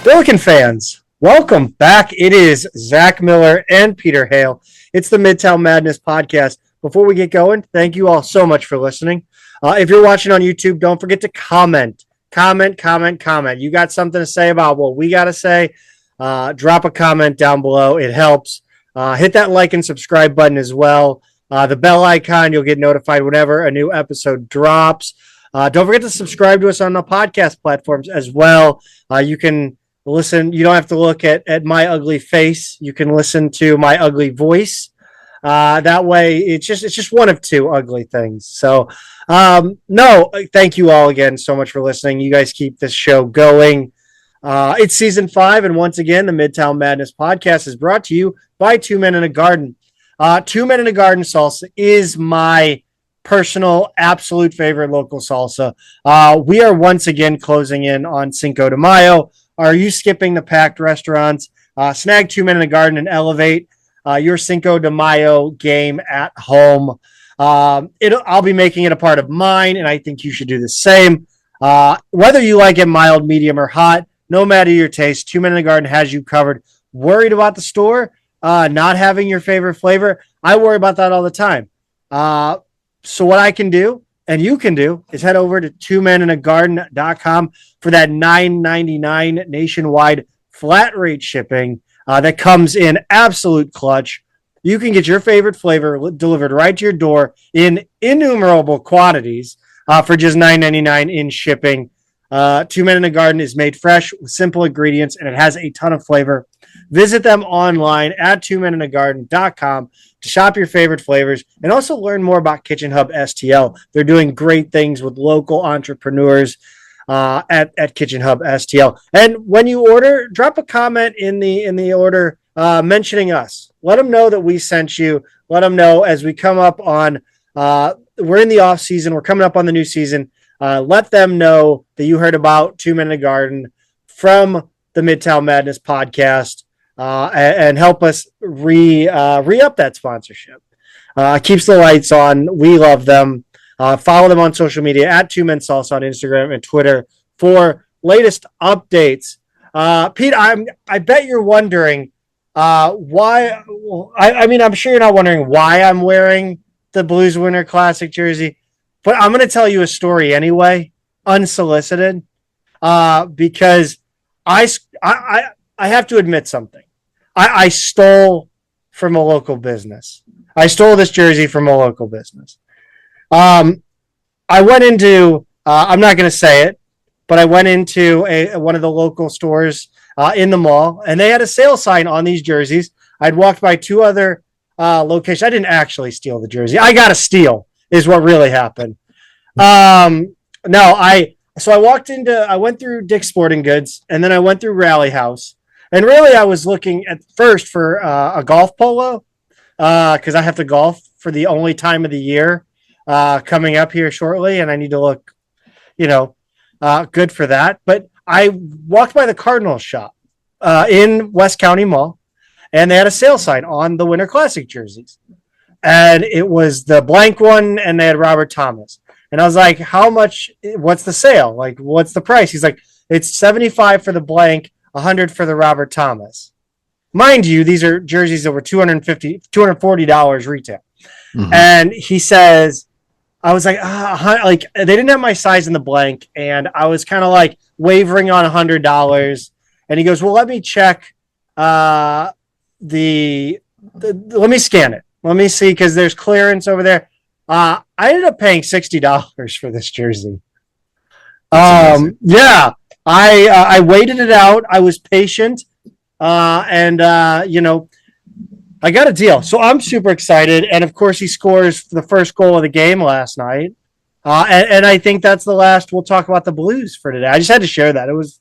Billikens fans, welcome back. It is Zach Miller and Peter Hale. It's the Midtown Madness Podcast. Before we get going, thank you all so much for listening. If you're watching on YouTube, don't forget to comment. You got something to say about what we got to say, drop a comment down below. It helps. Hit that like and subscribe button as well. The bell icon, you'll get notified whenever a new episode drops. Don't forget to subscribe to us on the podcast platforms as well. You can listen. You don't have to look at my ugly face. You can listen to my ugly voice. That way, it's just one of two ugly things. So, no, thank you all again so much for listening. You guys keep this show going. It's season 5, and once again, the Midtown Madness Podcast is brought to you by 2 Men in a Garden. 2 Men in a Garden salsa is my personal absolute favorite local salsa. We are once again closing in on Cinco de Mayo. Are you skipping the packed restaurants? Snag 2 Men in a Garden and elevate your Cinco de Mayo game at home. I'll be making it a part of mine, and I think you should do the same. Whether you like it mild, medium, or hot, no matter your taste, 2 Men in a Garden has you covered. Worried about the store not having your favorite flavor? I worry about that all the time. So what I can do, and you can do, is head over to 2meninagarden.com for that $9.99 nationwide flat rate shipping that comes in absolute clutch. You can get your favorite flavor delivered right to your door in innumerable quantities for just $9.99 in shipping. 2 Men in a Garden is made fresh with simple ingredients, and it has a ton of flavor. Visit them online at 2meninagarden.com to shop your favorite flavors and also learn more about Kitchen Hub STL. They're doing great things with local entrepreneurs at Kitchen Hub STL. And when you order, drop a comment in the order mentioning us. Let them know that we sent you. Let them know as we come up on. We're in the off season. We're coming up on the new season. Let them know that you heard about 2 Men in a Garden from the Midtown Madness Podcast, and help us re-up that sponsorship. Keeps the lights on. We love them. Follow them on social media at 2 Men Salsa on Instagram and Twitter for latest updates. Pete, I bet you're wondering why. I mean, I'm sure you're not wondering why I'm wearing the Blues Winter Classic jersey, but I'm going to tell you a story anyway, unsolicited, because I have to admit something. I stole from a local business. I stole this jersey from a local business. I went into, I'm not going to say it, but I went into one of the local stores in the mall, and they had a sale sign on these jerseys. I'd walked by 2 other locations. I didn't actually steal the jersey. I got a steal is what really happened. So I went through Dick's Sporting Goods, and then I went through Rally House. And really, I was looking at first for a golf polo because I have to golf for the only time of the year coming up here shortly, and I need to look, good for that. But I walked by the Cardinals shop in West County Mall, and they had a sale sign on the Winter Classic jerseys. And it was the blank one, and they had Robert Thomas. And I was like, how much, what's the sale? Like, what's the price? He's like, it's $75 for the blank, $100 for the Robert Thomas. Mind you, these are jerseys that were $240 retail. Mm-hmm. And he says, I was like, they didn't have my size in the blank. And I was kind of like wavering on $100. And he goes, well, let me check let me scan it. Let me see, because there's clearance over there. I ended up paying $60 for this jersey. Yeah, I waited it out. I was patient, and I got a deal. So I'm super excited. And of course, he scores the first goal of the game last night. And I think that's the last we'll talk about the Blues for today. I just had to share that. It was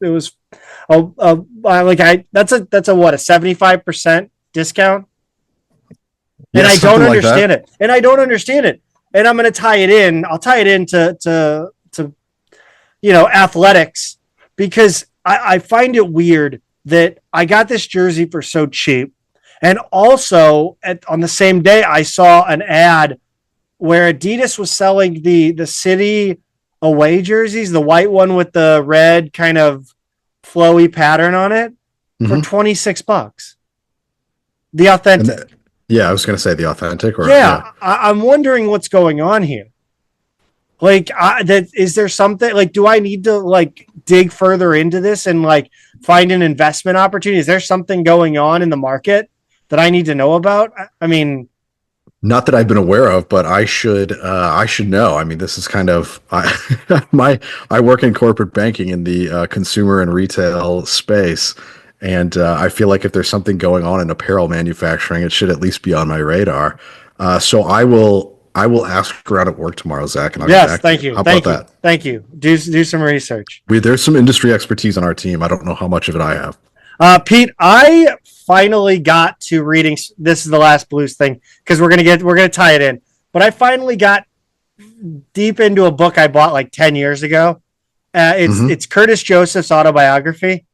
that's a 75% discount. And I don't understand it. And I don't understand it. And I'm going to tie it in. I'll tie it into athletics, because I find it weird that I got this jersey for so cheap. And also on the same day, I saw an ad where Adidas was selling the city away jerseys, the white one with the red kind of flowy pattern on it for $26. The authentic. I was going to say the authentic. I'm wondering what's going on here. Like, is there something like? Do I need to like dig further into this and like find an investment opportunity? Is there something going on in the market that I need to know about? I mean, not that I've been aware of, but I should know. I mean, this is kind of I work in corporate banking in the consumer and retail space, and I feel like if there's something going on in apparel manufacturing, it should at least be on my radar. So I will ask around at work tomorrow, Zach, and I'll get back thank to you. How Thank about you. that? Thank you. Do some research. There's some industry expertise on our team. I don't know how much of it I have. Pete, I finally got to reading. This is the last blues thing because we're gonna tie it in. But I finally got deep into a book I bought like 10 years ago. It's Curtis Joseph's autobiography,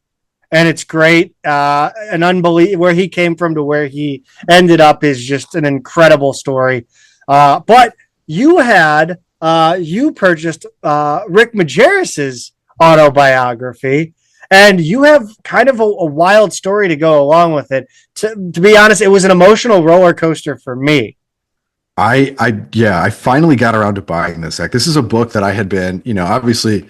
and it's great. An unbelievable where he came from to where he ended up is just an incredible story. But you purchased Rick Majerus's autobiography. And you have kind of a wild story to go along with it. To be honest, it was an emotional roller coaster for me. I finally got around to buying this. This is a book that I had been, obviously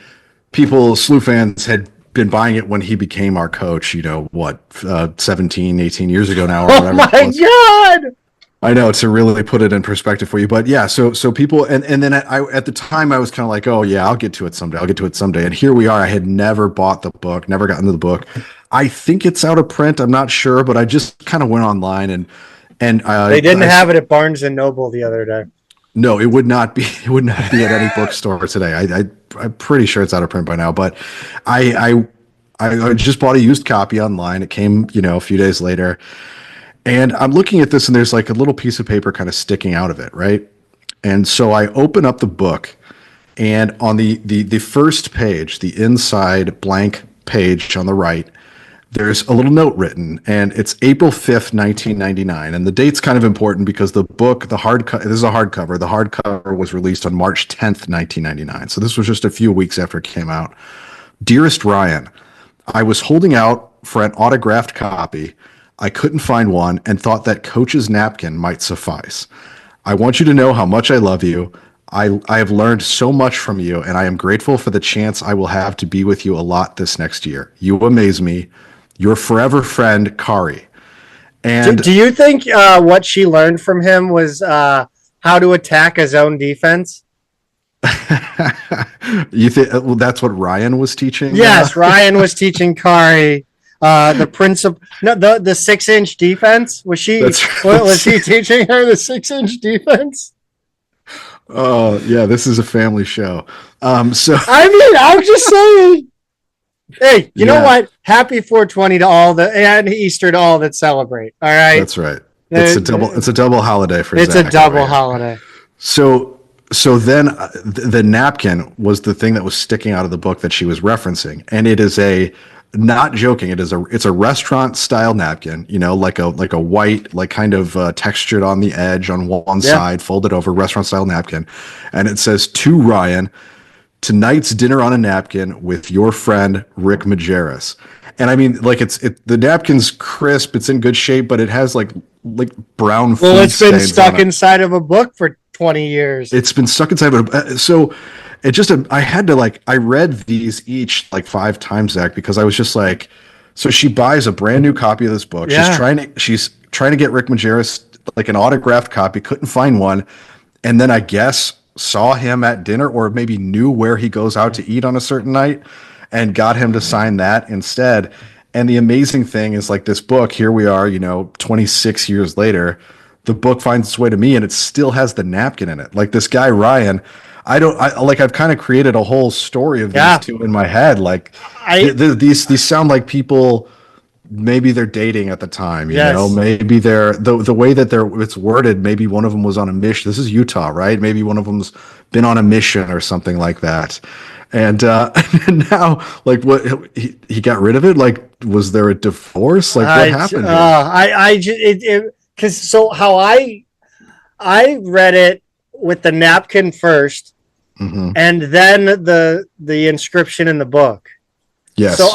SLU fans had been buying it when he became our coach, 17, 18 years ago now or whatever. Oh my God. I know, to really put it in perspective for you, but yeah, so people, and then at the time I was kind of like, oh yeah, I'll get to it someday. And here we are. I had never bought the book, never gotten to the book. I think it's out of print. I'm not sure, but I just kind of went online and they didn't have it at Barnes and Noble the other day. No, it would not be. It would not be at any bookstore today. I'm pretty sure it's out of print by now, but I just bought a used copy online. It came, a few days later. And I'm looking at this, and there's like a little piece of paper kind of sticking out of it, right? And so I open up the book, and on the first page, the inside blank page on the right, there's a little note written, and it's April 5th, 1999. And the date's kind of important because the book, this is a hardcover. The hardcover was released on March 10th, 1999. So this was just a few weeks after it came out. Dearest Ryan, I was holding out for an autographed copy. I couldn't find one and thought that Coach's napkin might suffice. I want you to know how much I love you. I have learned so much from you, and I am grateful for the chance I will have to be with you a lot this next year. You amaze me. Your forever friend, Kari. And do you think what she learned from him was how to attack his own defense? You think that's what Ryan was teaching? Yes, Ryan was teaching Kari. The principle, no, the 6-inch defense. Was he teaching her the 6-inch defense? Oh yeah, this is a family show. So I'm just saying. Hey, you know what? Happy 420 to all and Easter to all that celebrate. All right, that's right. It's a double holiday for. It's Zach a double holiday. So then the napkin was the thing that was sticking out of the book that she was referencing, and it is not joking. It's a restaurant style napkin, like a white, like kind of textured on the edge on one side, folded over, restaurant style napkin. And it says, to Ryan, tonight's dinner on a napkin with your friend, Rick Majerus. And I mean, like the napkin's crisp. It's in good shape, but it has like brown food. Well, it's been stuck inside of a book for 20 years. It's been stuck inside of it. So it just, I read these each like 5 times, Zach, because I was just like, so she buys a brand new copy of this book. Yeah. She's trying to get Rick Majerus like an autographed copy, couldn't find one. And then I guess saw him at dinner, or maybe knew where he goes out to eat on a certain night and got him to sign that instead. And the amazing thing is, like, this book, here we are, 26 years later, the book finds its way to me and it still has the napkin in it. Like, this guy, Ryan, I've kind of created a whole story of these two in my head. Like, these sound like people, maybe they're dating at the time, maybe they're the way that it's worded. Maybe one of them was on a mission. This is Utah, right? Maybe one of them's been on a mission or something like that. And now, like, what he got rid of it? Like, was there a divorce? Like, what happened? Because how I read it with the napkin first, and then the inscription in the book. Yes. So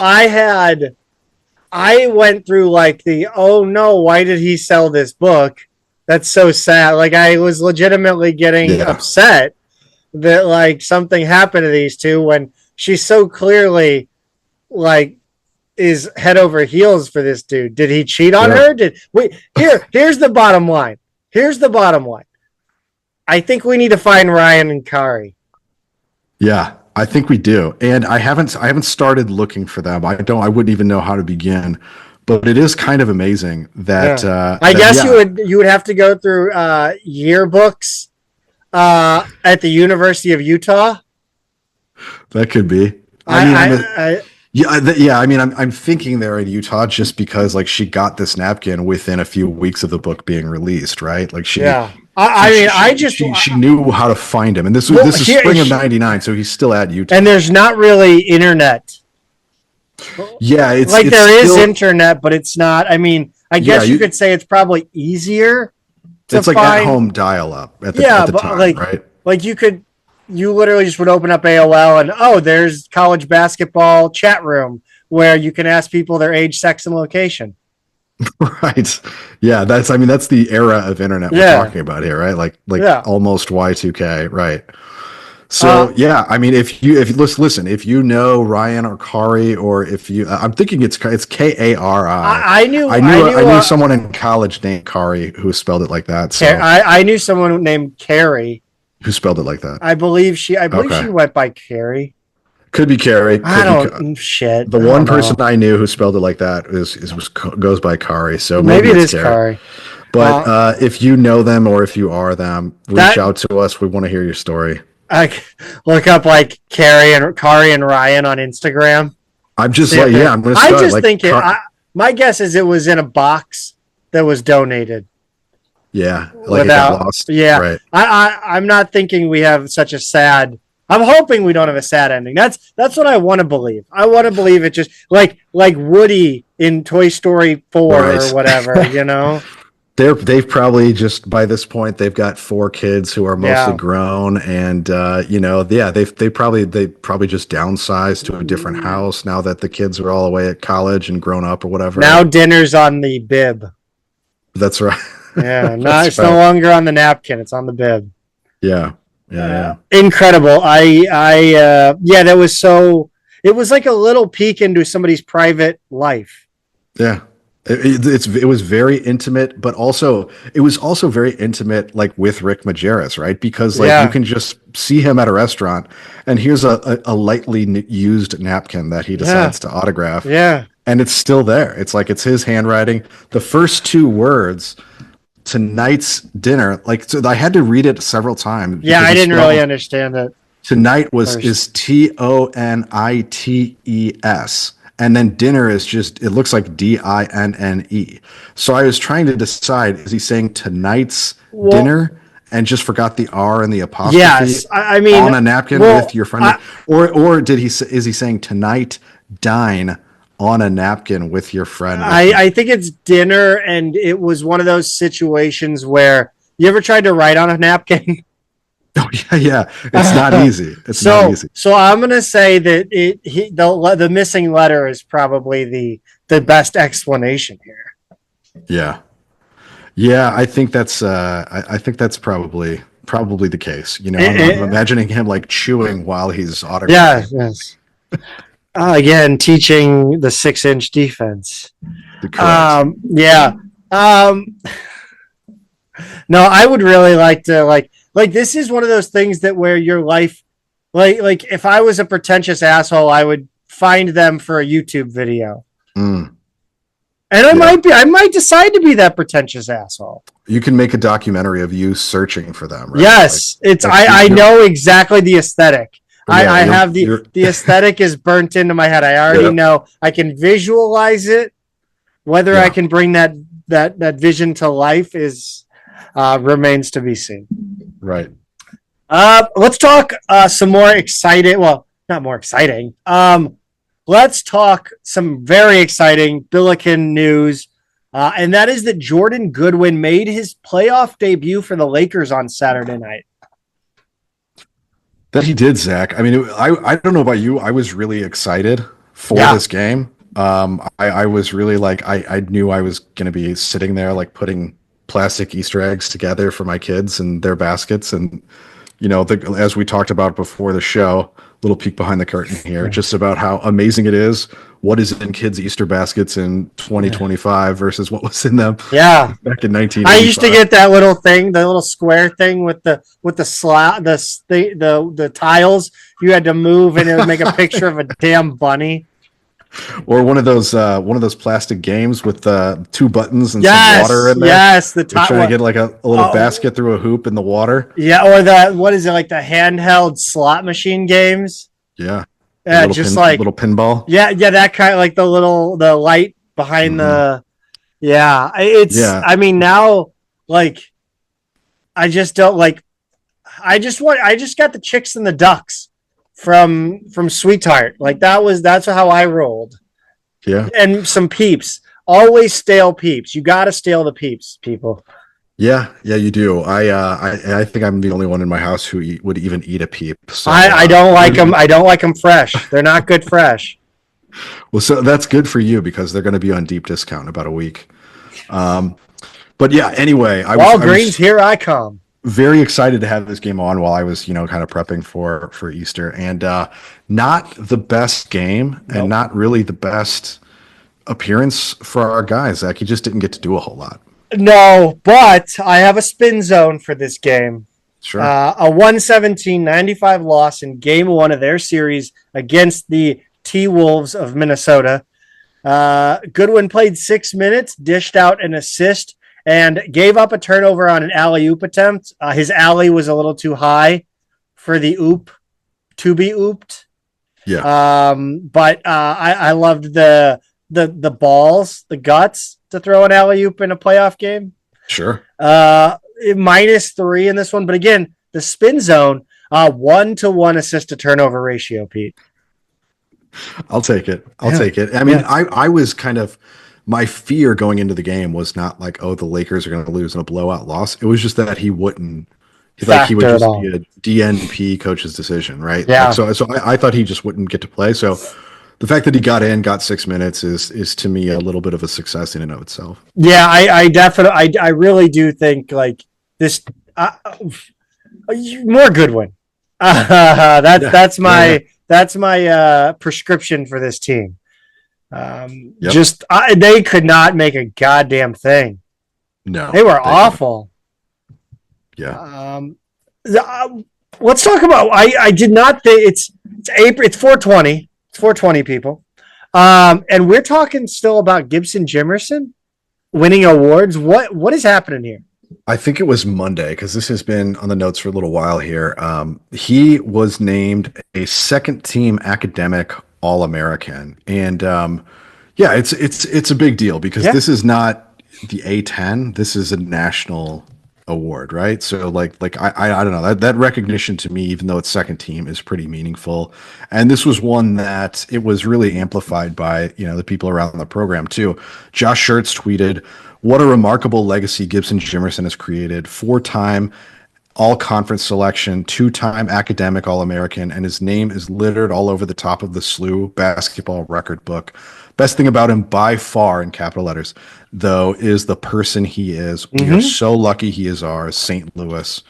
I went through like oh no, why did he sell this book? That's so sad. Like I was legitimately getting upset that like something happened to these two when she's so clearly like is head over heels for this dude. Did he cheat on her? Here's the bottom line. I think we need to find Ryan and Kari. Yeah, I think we do. And I haven't started looking for them. I wouldn't even know how to begin. But it is kind of amazing that I guess you would have to go through yearbooks at the University of Utah. That could be. I'm thinking they're in Utah just because like she got this napkin within a few weeks of the book being released, right? Like she knew how to find him, and this is spring of '99, so he's still at Utah. And there's not really internet. Yeah, it's there is internet, but it's not. I mean, I guess you could say it's probably easier. It's like at home dial-up at the time, right? Like you literally just would open up AOL and there's college basketball chat room where you can ask people their age, sex, and location. Right. Yeah, that's the era of internet we're talking about here, right? Like almost Y2K, right? So if you listen, if you know Ryan or Kari, or if you, I'm thinking it's Kari. I knew someone in college named Kari who spelled it like that. So I knew someone named Carrie who spelled it like that. I believe she went by Carrie. Could be Carrie. The one person I knew who spelled it like that goes by Kari. So maybe it is Kari. But if you know them or if you are them, reach out to us. We want to hear your story. I look up like Kari and Ryan on Instagram. I'm just I'm going to start. I just think my guess is it was in a box that was donated. Yeah, like it got lost. Yeah, right. I'm not thinking we have such a sad. I'm hoping we don't have a sad ending. That's what I want to believe. I want to believe it just like Woody in Toy Story 4 or whatever, you know. They've probably just by this point they've got 4 kids who are mostly grown, and they probably just downsized to a different house now that the kids are all away at college and grown up or whatever. Now dinner's on the bib. That's right. Yeah, it's no longer on the napkin; it's on the bib. Yeah. Incredible. That was so. It was like a little peek into somebody's private life. Yeah. It was very intimate, but also it was also very intimate, like with Rick Majerus, right? Because you can just see him at a restaurant, and here's a lightly used napkin that he decides to autograph. Yeah, and it's still there. It's like it's his handwriting. The first 2 words, tonight's dinner. Like so I had to read it several times. Yeah, I didn't really understand it. Tonight is TONITES. And then dinner is just, it looks like DINNE. So I was trying to decide, is he saying tonight's dinner and just forgot the R and the apostrophe? Yes, I mean, on a napkin with your friend? Or is he saying tonight dine on a napkin with your friend? I think it's dinner, and it was one of those situations where you ever tried to write on a napkin? Oh yeah. It's not easy. Not easy. So I'm gonna say that the missing letter is probably the best explanation here. Yeah. I think that's probably the case. You know, I'm imagining him like chewing while he's autographing. Yes. Again, teaching the 6-inch defense. No, I would really like to like this is one of those things that where your life, like if I was a pretentious asshole, I would find them for a YouTube video. And I might decide to be that pretentious asshole. You can make a documentary of you searching for them, right? Yes, I know exactly the aesthetic. I have the aesthetic is burnt into my head. I already know. I can visualize it. Whether I can bring that vision to life is remains to be seen. Right. Let's talk some more exciting. Well, not more exciting. Let's talk some very exciting Billiken news, and that is that Jordan Goodwin made his playoff debut for the Lakers on Saturday night. That he did, Zach. I mean, I don't know about you. I was really excited for this game. I was really like, I knew I was going to be sitting there like putting plastic Easter eggs together for my kids and their baskets. And, as we talked about before the show, little peek behind the curtain here, just about how amazing it is. What is in kids' Easter baskets in 2025 versus what was in them back in 1985. I used to get that little thing, the little square thing with the the tiles you had to move, and it would make a picture of a damn bunny. Or one of those plastic games with two buttons and some water in there. Yes, You're trying to get like a little basket through a hoop in the water. Yeah, or what is it, like the handheld slot machine games? Yeah. Yeah, just like little pinball. Yeah, that kind of like the light behind the. Yeah, I mean, now, like, I just don't like. I just got the chicks and the ducks from Sweetheart. Like that's how I rolled. Yeah, and some Peeps. Always stale Peeps. You got to stale the Peeps, people. Yeah, you do. I think I'm the only one in my house who would even eat a Peep. So, I don't like them. I don't like them fresh. They're not good fresh. Well, so that's good for you because they're going to be on deep discount in about a week. But yeah, anyway, Walgreens, here I come. Very excited to have this game on while I was, kind of prepping for Easter, and not the best game and not really the best appearance for our guys. Zach, he just didn't get to do a whole lot. No, but I have a spin zone for this game. Sure. A 117-95 loss in game one of their series against the T-Wolves of Minnesota. Goodwin played 6 minutes, dished out an assist, and gave up a turnover on an alley-oop attempt. His alley was a little too high for the oop to be ooped. Yeah. But I loved the balls, the guts to throw an alley-oop in a playoff game. Sure. -3 in this one. But again, the spin zone, 1-to-1 assist to turnover ratio, Pete. I'll take it. Take it. I mean, I was kind of, my fear going into the game was not like, oh, the Lakers are going to lose in a blowout loss. It was just that he would just be a DNP coach's decision, right? Yeah. Like, so I thought he just wouldn't get to play. So the fact that he got 6 minutes is to me a little bit of a success in and of itself. Yeah, I definitely, I really do think like this, more Goodwin. That's my prescription for this team. They could not make a goddamn thing. No, they were awful. Yeah. Let's talk about. I did not think it's April. It's 420. It's 420, people. And we're talking still about Gibson Jimerson winning awards. What is happening here? I think it was Monday because this has been on the notes for a little while here. He was named a second-team academic All-American, and it's a big deal because this is not the A10. This is a national award, right? So like I don't know, that recognition to me, even though it's second team, is pretty meaningful. And this was one that it was really amplified by the people around the program too. Josh Schertz tweeted, "What a remarkable legacy Gibson Jimerson has created. 4-time all-conference selection, 2-time academic All-American, and his name is littered all over the top of the SLU basketball record book. Best thing about him by far, in capital letters, though, is the person he is. We are so lucky he is ours. St. Louis,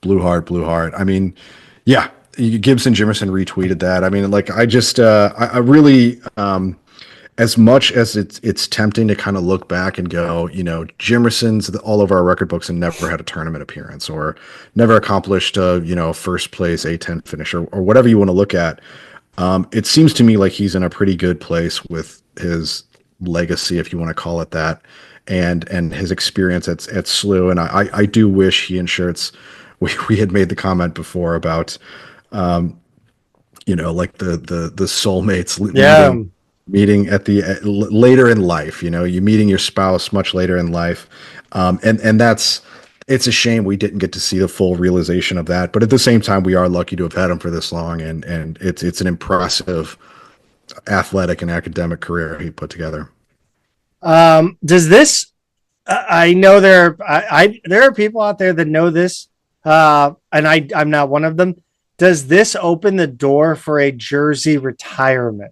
blue heart. I mean, yeah, Gibson Jimerson retweeted that. I mean, like, I really, as much as it's tempting to kind of look back and go, Jimerson's all over our record books and never had a tournament appearance or never accomplished a first place A10 finish or whatever you want to look at. It seems to me like he's in a pretty good place with his legacy, if you want to call it that, and his experience at SLU. And I do wish he and Schertz, we had made the comment before about, like the soulmates. Meeting at the later in life, you meeting your spouse much later in life. And it's a shame we didn't get to see the full realization of that. But at the same time, we are lucky to have had him for this long. And it's an impressive athletic and academic career he put together. Does this, I know there are people out there that know this, and I'm not one of them. Does this open the door for a jersey retirement?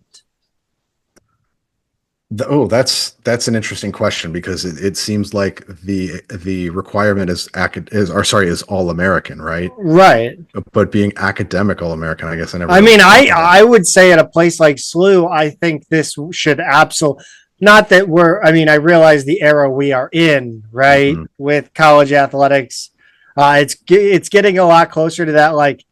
That's an interesting question because it seems like the requirement is all American, right? Right. But being academic all American, I guess I never I really mean, thought about I would say at a place like SLU, I think this should absolutely not that we're. I mean, I realize the era we are in, it. right, with college athletics. It's getting a lot closer to that. Like,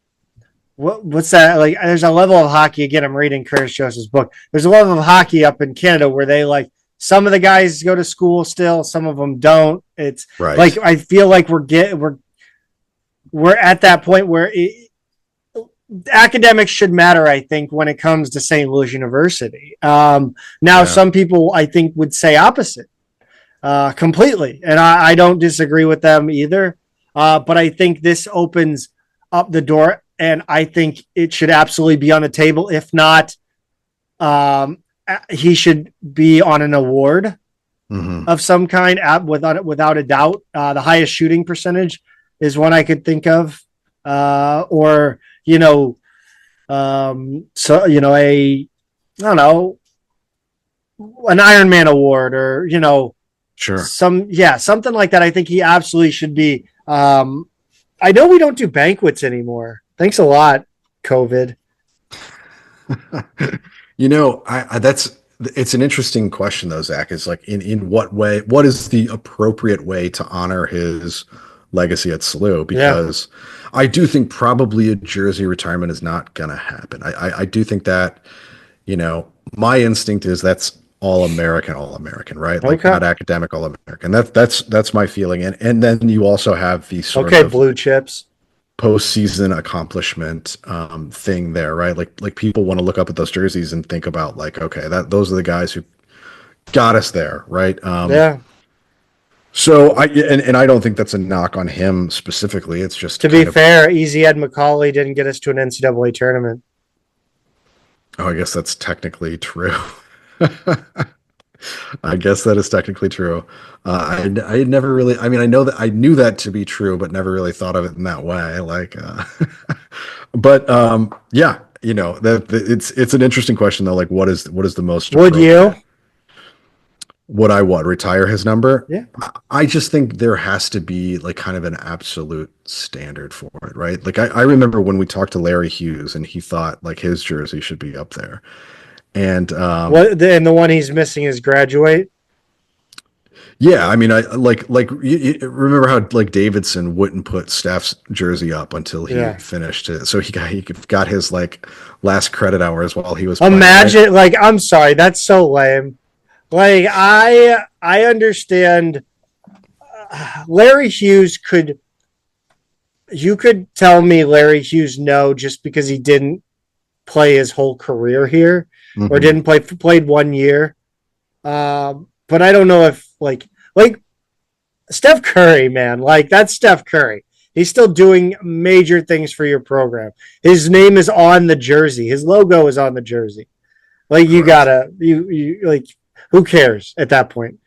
what's that? Like, there's a level of hockey. Again, I'm reading Curtis Joseph's book. There's a level of hockey up in Canada where they like some of the guys go to school still, some of them don't. It's Right. like I feel like we're at that point where academics should matter, I think, when it comes to St. Louis University. Now, Yeah. some people, I think, would say opposite completely. And I don't disagree with them either. But I think this opens up the door. And I think it should absolutely be on the table. If not, he should be on an award of some kind without a doubt. The highest shooting percentage is one I could think of. Or so I don't know, an Iron Man award, or Sure. something like that. I think he absolutely should be. I know we don't do banquets anymore. Thanks a lot, COVID. It's an interesting question though, Zach. Is like in what way? What is the appropriate way to honor his legacy at SLU? Because I do think probably a jersey retirement is not going to happen. I do think that, my instinct is that's all American, right? Like not academic, all American. That's my feeling. And then you also have the sort of blue chips postseason accomplishment thing there, right? Like people want to look up at those jerseys and think about like, okay, those are the guys who got us there, right? So I don't think that's a knock on him specifically. It's just to be fair, Easy Ed McCauley didn't get us to an NCAA tournament. Oh, I guess that's technically true. I guess that is technically true. I had never really. I mean, I knew that to be true, but never really thought of it in that way. Like, but yeah, it's an interesting question though. Like, what is the most? Would you? Would I retire his number? Yeah. I just think there has to be like kind of an absolute standard for it, right? Like I remember when we talked to Larry Hughes and he thought like his jersey should be up there. And and the one he's missing is graduate. Yeah, I mean, I you remember how like Davidson wouldn't put Steph's jersey up until he finished it, so he got his like last credit hours while he was playing, imagine right? Like, I'm sorry, that's so lame. Like I understand. Larry Hughes you could tell me Larry Hughes no just because he didn't play his whole career here. Or didn't played 1 year. But I don't know if like Steph Curry, man, like that's Steph Curry. He's still doing major things for your program. His name is on the jersey. His logo is on the jersey. Like you gotta, you like, who cares at that point?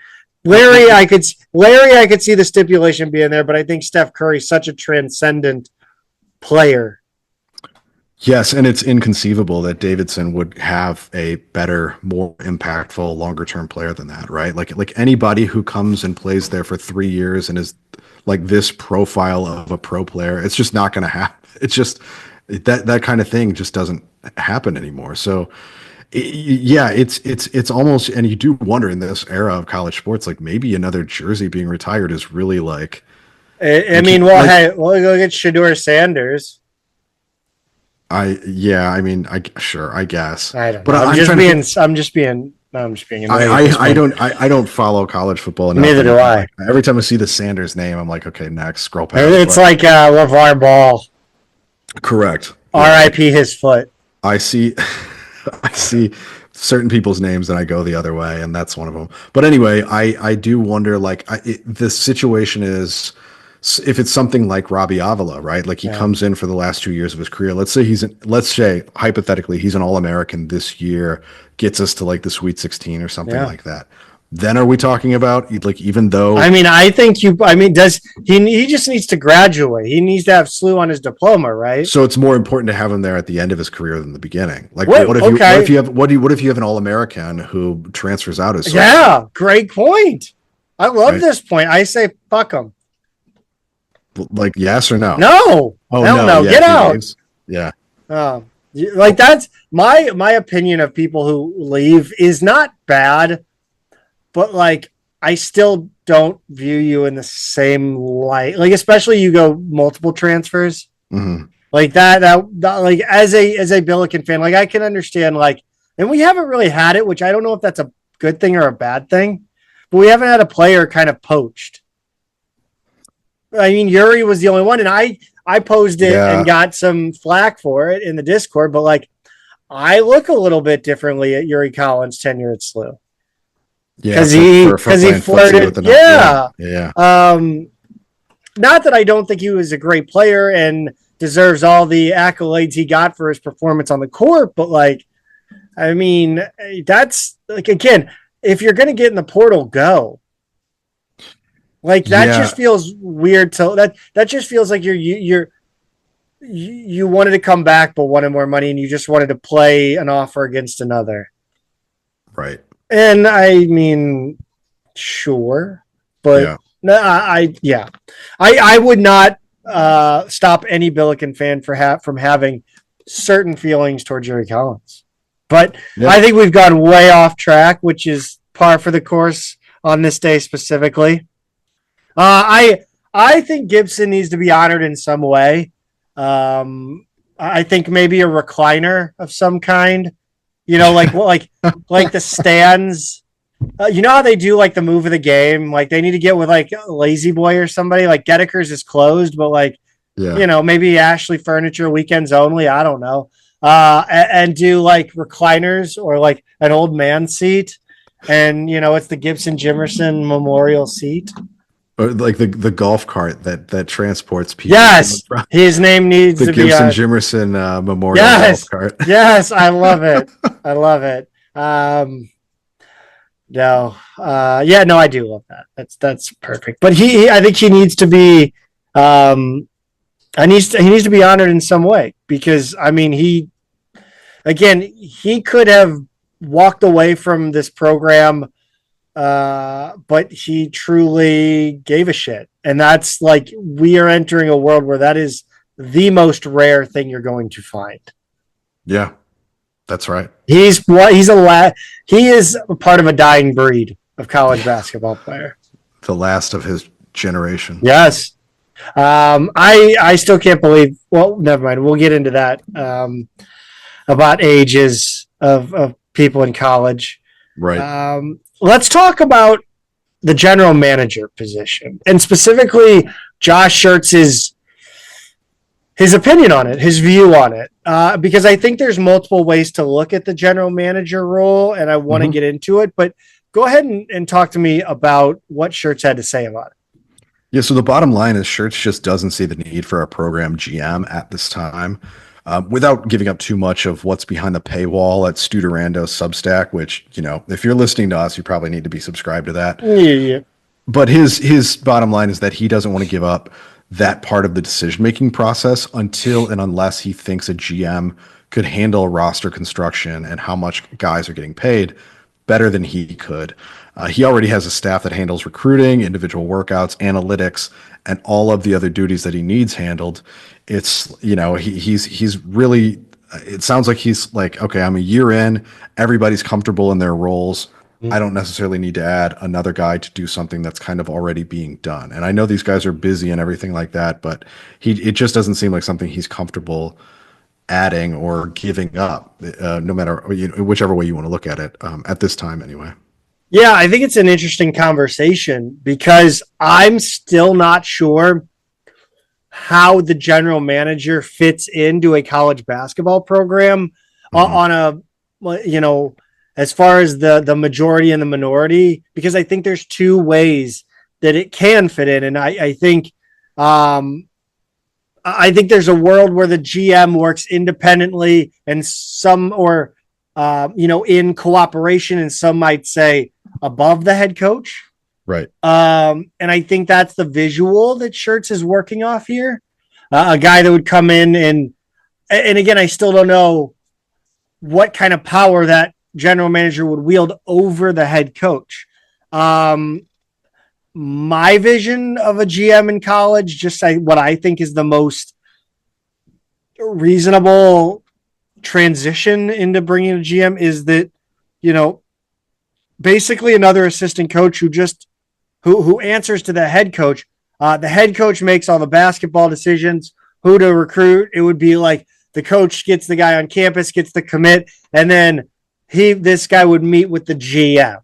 Larry, I could see the stipulation being there, but I think Steph Curry's such a transcendent player. Yes, and it's inconceivable that Davidson would have a better, more impactful, longer-term player than that, right? Like anybody who comes and plays there for 3 years and is like this profile of a pro player, it's just not going to happen. It's just that kind of thing just doesn't happen anymore. So, it's almost, and you do wonder in this era of college sports, like maybe another jersey being retired is really like. I mean, well, like, hey, we'll go get Shedeur Sanders. I guess. I don't know. I'm just being I don't follow college football enough. Neither do I. Every time I see the Sanders name, I'm like, okay, next, scroll past. It's like LeVar Ball. Correct. R.I.P. his foot. I see certain people's names and I go the other way, and that's one of them. But anyway, I do wonder, like, the situation is, if it's something like Robbie Avila, right? Like he comes in for the last 2 years of his career. Let's say hypothetically he's an All-American this year, gets us to like the Sweet 16 or something like that. then are we talking about like, even though I mean, does he just needs to graduate. He needs to have SLU on his diploma, right? so it's more important to have him there at the end of his career than the beginning. Like What? what if you have an All-American who transfers out as Yeah, great point. I love Right. this point. I say fuck him. like yes or no? No. Oh Hell no. Yeah, Get he out. leaves. Yeah. Like that's my opinion of people who leave is not bad, but like I still don't view you in the same light. Like especially you go multiple transfers. Mhm. Like that like as a Billiken fan, like I can understand like, and we haven't really had it, which I don't know if that's a good thing or a bad thing, but we haven't had a player kind of poached. I mean, Yuri was the only one, and I posed it and got some flack for it in the Discord, but like I look a little bit differently at Yuri Collins' tenure at SLU. Yeah, because he flirted. Yeah. Not that I don't think he was a great player and deserves all the accolades he got for his performance on the court, but like, I mean, that's like, again, if you're going to get in the portal, go. Like that just feels weird. That just feels like you wanted to come back, but wanted more money, and you just wanted to play an offer against another. Right. And I mean, sure, but no, I would not stop any Billiken fan from having certain feelings towards Jerry Collins. But I think we've gone way off track, which is par for the course on this day specifically. I think Gibson needs to be honored in some way. I think maybe a recliner of some kind. You know, like the stands. You know how they do like the move of the game? Like they need to get with like Lazy Boy or somebody. Like Gedekers is closed, but like you know, maybe Ashley Furniture weekends only. I don't know. And do like recliners or like an old man seat, and you know it's the Gibson Jimerson Memorial seat. Or like the golf cart that transports people. Yes, his name needs to be Gibson Jimerson Memorial golf cart. Yes, I love it. I love it. No, I do love that. That's perfect. But I think he needs to be, he needs to be honored in some way because I mean he could have walked away from this program. But he truly gave a shit. And that's like, we are entering a world where that is the most rare thing you're going to find. Yeah, that's right. He is a part of a dying breed of college basketball player. The last of his generation. Yes. I still can't believe, well, never mind. We'll get into that, about ages of people in college. Right. Let's talk about the general manager position and specifically Josh Schertz's his opinion on it, his view on it, because I think there's multiple ways to look at the general manager role, and I want to get into it. But go ahead and talk to me about what Schertz had to say about it. Yeah, so the bottom line is Schertz just doesn't see the need for a program GM at this time. Without giving up too much of what's behind the paywall at Studerando's Substack, which, you know, if you're listening to us, you probably need to be subscribed to that. Yeah. But his bottom line is that he doesn't want to give up that part of the decision-making process until and unless he thinks a GM could handle roster construction and how much guys are getting paid better than he could. He already has a staff that handles recruiting, individual workouts, analytics, and all of the other duties that he needs handled. It's, you know, he's really, it sounds like he's like, okay, I'm a year in, everybody's comfortable in their roles. I don't necessarily need to add another guy to do something that's kind of already being done. And I know these guys are busy and everything like that, but it just doesn't seem like something he's comfortable adding or giving up, no matter, you know, whichever way you want to look at it, at this time anyway. Yeah, I think it's an interesting conversation because I'm still not sure how the general manager fits into a college basketball program on a, you know, as far as the majority and the minority, because I think there's two ways that it can fit in. And I think there's a world where the GM works independently and some, or, you know, in cooperation, and some might say, above the head coach. Right. And I think that's the visual that Shirts is working off here. A guy that would come in and again, I still don't know what kind of power that general manager would wield over the head coach. My vision of a GM in college, what I think is the most reasonable transition into bringing a GM is that, basically another assistant coach who answers to the head coach. The head coach makes all the basketball decisions, who to recruit. It would be like the coach gets the guy on campus, gets the commit, and then this guy would meet with the GM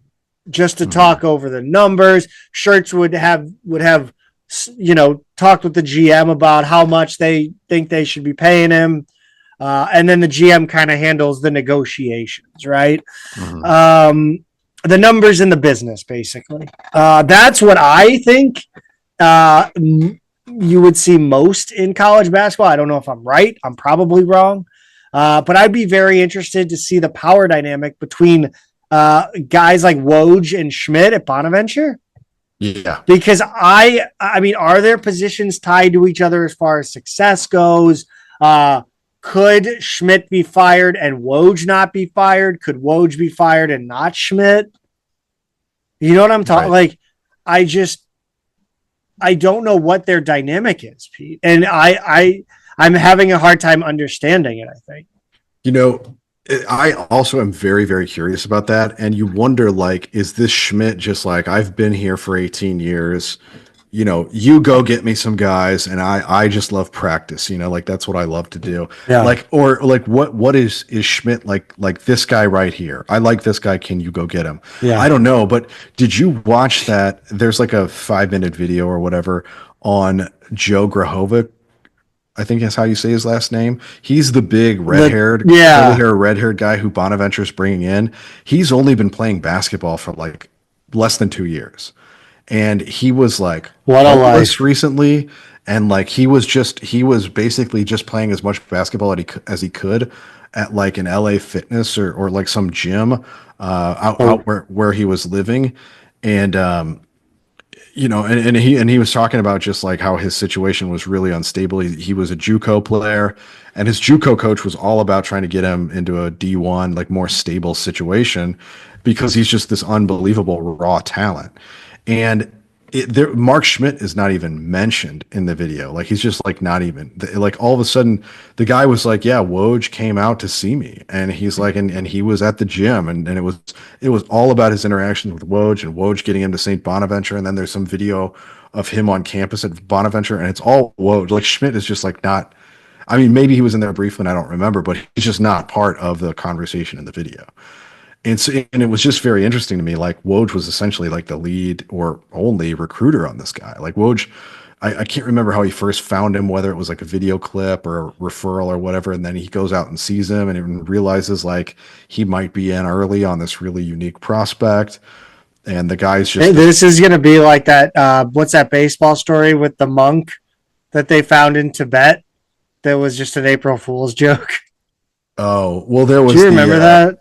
just to talk over the numbers. Shirts would have talked with the GM about how much they think they should be paying him. And then the GM kind of handles the negotiations, right? The numbers in the business, basically. That's what I think you would see most in college basketball. I don't know if I'm right. I'm probably wrong. But I'd be very interested to see the power dynamic between guys like Woj and Schmidt at Bonaventure. Yeah. Because I mean, are there positions tied to each other as far as success goes? Could Schmidt be fired and Woj not be fired? Could Woj be fired and not Schmidt? You know what I'm talking? Right. Like, I don't know what their dynamic is, Pete. And I'm having a hard time understanding it, I think. I also am very, very curious about that. And you wonder, like, is this Schmidt just like, I've been here for 18 years, you go get me some guys and I just love practice, like that's what I love to do. Yeah. Like, or like what is Schmidt like this guy right here? I like this guy. Can you go get him? Yeah. I don't know, but did you watch that? There's like a 5-minute video or whatever on Joe Grahovic. I think that's how you say his last name. He's the big red-haired guy who Bonaventure's bringing in. He's only been playing basketball for like less than 2 years. And he was like homeless recently, and like he was basically just playing as much basketball as he could at like an LA Fitness or like some gym out where he was living, and and he was talking about just like how his situation was really unstable. He was a JUCO player, and his JUCO coach was all about trying to get him into a D1 like more stable situation because he's just this unbelievable raw talent. And Mark Schmidt is not even mentioned in the video. Like he's just like not even like all of a sudden the guy was like, yeah, Woj came out to see me, and he's like, and he was at the gym, and it was all about his interactions with Woj and Woj getting him to St. Bonaventure. And then there's some video of him on campus at Bonaventure, and it's all Woj. Like Schmidt is just like not. I mean, maybe he was in there briefly, and I don't remember, but he's just not part of the conversation in the video. And it was just very interesting to me. Like Woj was essentially like the lead or only recruiter on this guy. Like Woj, I can't remember how he first found him, whether it was like a video clip or a referral or whatever. And then he goes out and sees him and even realizes like he might be in early on this really unique prospect. And the guy's just. Hey, this is going to be like that. What's that baseball story with the monk that they found in Tibet? That was just an April Fool's joke. Oh, well, there was. Do you remember that?